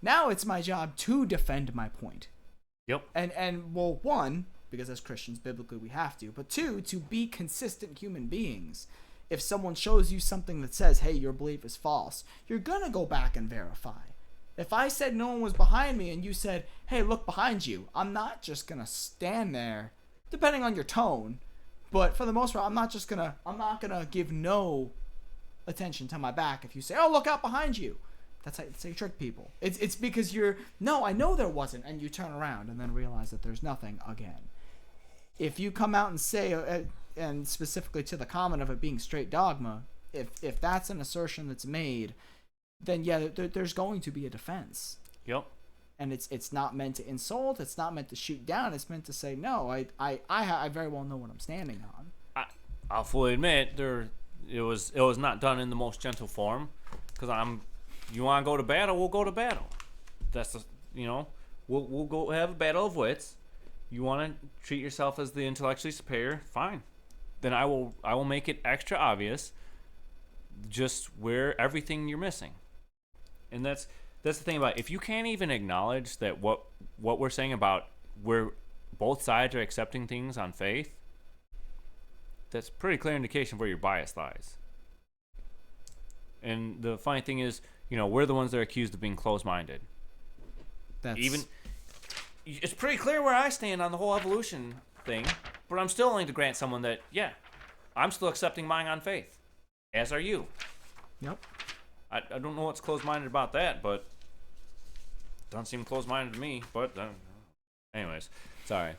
it's my job to defend my point. Yep. And well, one, because as Christians, biblically we have to, but two, to be consistent human beings. If someone shows you something that says, hey, your belief is false, you're gonna go back and verify. If I said no one was behind me and you said, hey, look behind you, I'm not just gonna stand there, depending on your tone, but for the most part, I'm not gonna give no attention to my back if you say, oh, look out behind you. That's how you trick people. It's because no, I know there wasn't, and you turn around and then realize that there's nothing again. If you come out and say, and specifically to the comment of it being straight dogma, if that's an assertion that's made, then yeah, there's going to be a defense. Yep. And it's not meant to insult. It's not meant to shoot down. It's meant to say, no, I very well know what I'm standing on. I'll fully admit it was not done in the most gentle form, because you want to go to battle, we'll go to battle. That's we'll go have a battle of wits. You want to treat yourself as the intellectually superior, fine. Then I will make it extra obvious just where everything you're missing. And that's the thing about it. If you can't even acknowledge that what we're saying about where both sides are accepting things on faith, that's a pretty clear indication where your bias lies. And the funny thing is, we're the ones that are accused of being closed-minded. It's pretty clear where I stand on the whole evolution thing, but I'm still willing to grant someone that, yeah, I'm still accepting mine on faith, as are you. Yep. I don't know what's closed-minded about that, but it doesn't seem closed-minded to me. But anyways, sorry.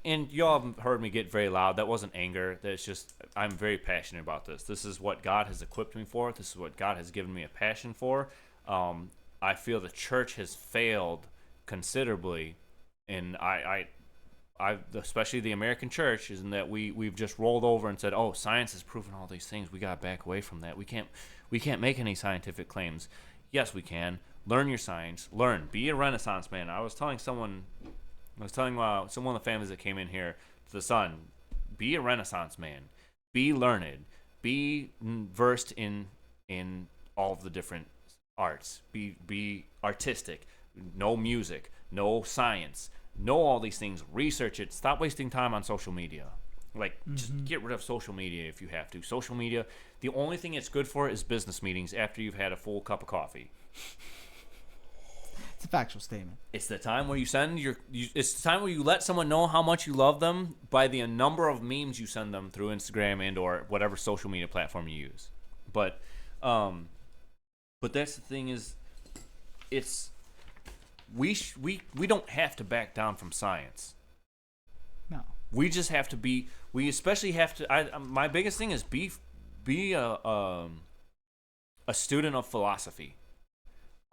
And y'all have heard me get very loud. That wasn't anger. That's just I'm very passionate about this. This is what God has equipped me for. This is what God has given me a passion for. I feel the church has failed considerably, and I especially the American church, is in that we've just rolled over and said, oh, science has proven all these things. We got to back away from that. We can't make any scientific claims. Yes, we can. Learn your science. Learn. Be a Renaissance man. I was telling someone of the families that came in here to the Sun, be a Renaissance man. Be learned. Be versed in all of the different arts. Be artistic. Know music. Know science. Know all these things. Research it. Stop wasting time on social media. Just get rid of social media if you have to. Social media, the only thing it's good for is business meetings after you've had a full cup of coffee. It's a factual statement. It's the time where it's the time where you let someone know how much you love them by the number of memes you send them through Instagram and or whatever social media platform you use. But that's the thing is, we don't have to back down from science. No. We just have to be. We especially have to. My biggest thing is be a student of philosophy.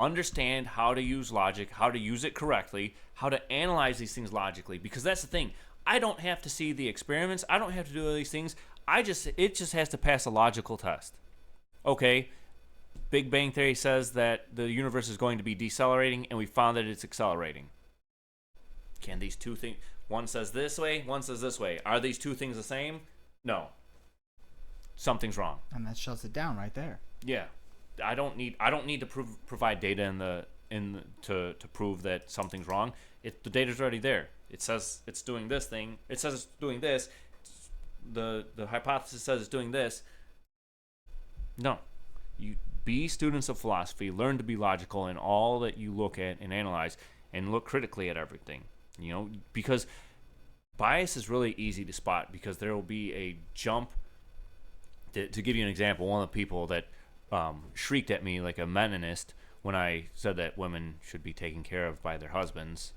Understand how to use logic, how to use it correctly, how to analyze these things logically. Because that's the thing. I don't have to see the experiments. I don't have to do all these things. It just has to pass a logical test. Okay. Big Bang Theory says that the universe is going to be decelerating, and we found that it's accelerating. Can these two things... One says this way, one says this way. Are these two things the same? No. Something's wrong. And that shuts it down right there. Yeah. I don't need to provide data to prove that something's wrong. The data's already there. It says it's doing this thing. It says it's doing this. The hypothesis says it's doing this. No. You be students of philosophy. Learn to be logical in all that you look at and analyze, and look critically at everything. Because bias is really easy to spot, because there will be a jump. To give you an example, one of the people that shrieked at me like a Meninist when I said that women should be taken care of by their husbands,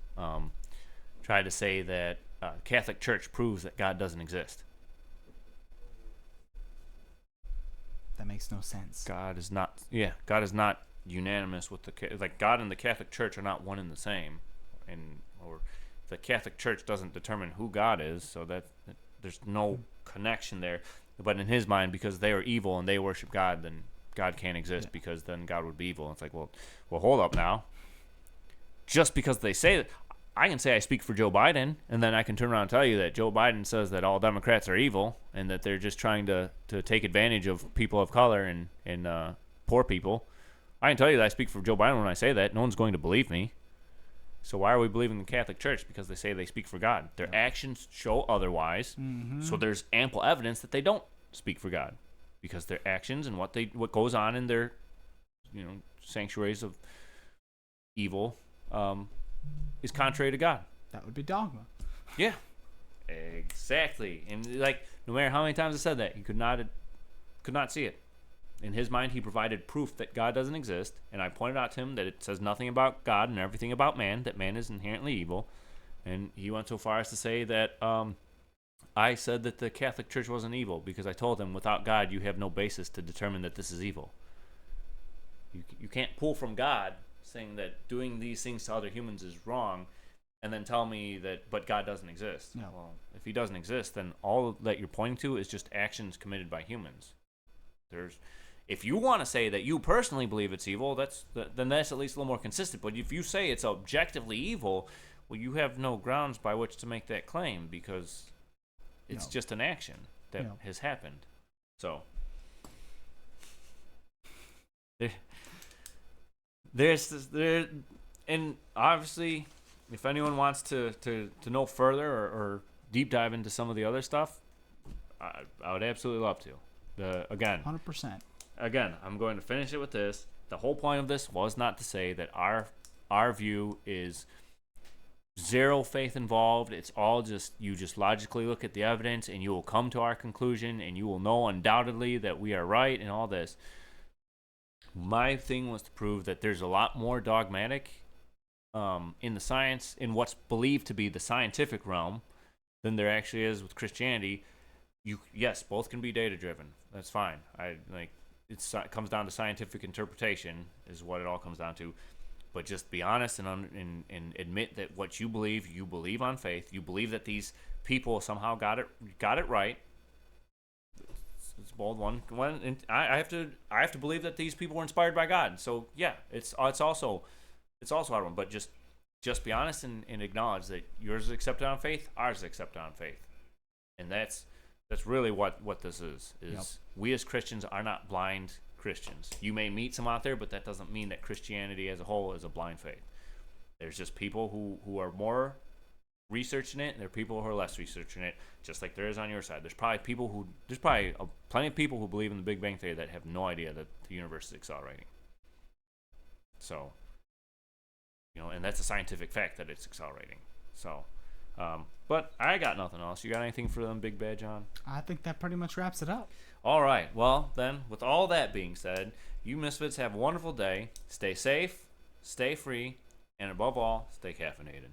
tried to say that Catholic Church proves that God doesn't exist. That makes no sense. God is not unanimous with God and the Catholic Church are not one and the same, or the Catholic Church doesn't determine who God is, so that there's no connection there. But in his mind, because they are evil and they worship God, then God can't exist, because then God would be evil. It's like, well, hold up now. Just because they say that, I can say I speak for Joe Biden, and then I can turn around and tell you that Joe Biden says that all Democrats are evil and that they're just trying to take advantage of people of color and poor people. I can tell you that I speak for Joe Biden when I say that. No one's going to believe me. So why are we believing the Catholic Church? Because they say they speak for God. Their actions show otherwise. Mm-hmm. So there's ample evidence that they don't speak for God, because their actions and what goes on in their sanctuaries of evil is contrary to God. That would be dogma. Yeah, exactly. And like, no matter how many times I said that, he could not see it. In his mind, he provided proof that God doesn't exist, and I pointed out to him that it says nothing about God and everything about man, that man is inherently evil. And he went so far as to say that I said that the Catholic Church wasn't evil because I told him, without God, you have no basis to determine that this is evil. You can't pull from God saying that doing these things to other humans is wrong, and then tell me that, but God doesn't exist. No. Well, if he doesn't exist, then all that you're pointing to is just actions committed by humans. If you want to say that you personally believe it's evil, then that's at least a little more consistent. But if you say it's objectively evil, well, you have no grounds by which to make that claim, because it's just an action that has happened. So there, and obviously, if anyone wants to know further or deep dive into some of the other stuff, I would absolutely love to. Again, 100%. Again, I'm going to finish it with this. The whole point of this was not to say that our view is zero faith involved. It's all just, you just logically look at the evidence and you will come to our conclusion and you will know undoubtedly that we are right and all this. My thing was to prove that there's a lot more dogmatic in the science, in what's believed to be the scientific realm, than there actually is with Christianity. Yes, both can be data driven. That's fine. It comes down to scientific interpretation is what it all comes down to. But just be honest and admit that what you believe on faith. You believe that these people somehow got it right. It's a bold one. And I have to believe that these people were inspired by God. So yeah, it's also a hard one. But just be honest and acknowledge that yours is accepted on faith, ours is accepted on faith, and that's really what this is. We as Christians are not blind Christians. You may meet some out there, but that doesn't mean that Christianity as a whole is a blind faith. There's just people who are more researching it, and there are people who are less researching it, just like there is on your side. There's probably plenty of people who believe in the Big Bang Theory that have no idea that the universe is accelerating. So, and that's a scientific fact that it's accelerating. So, but I got nothing else. You got anything for them, Big Bad John? I think that pretty much wraps it up. All right. Well, then, with all that being said, you Misfits have a wonderful day. Stay safe, stay free, and above all, stay caffeinated.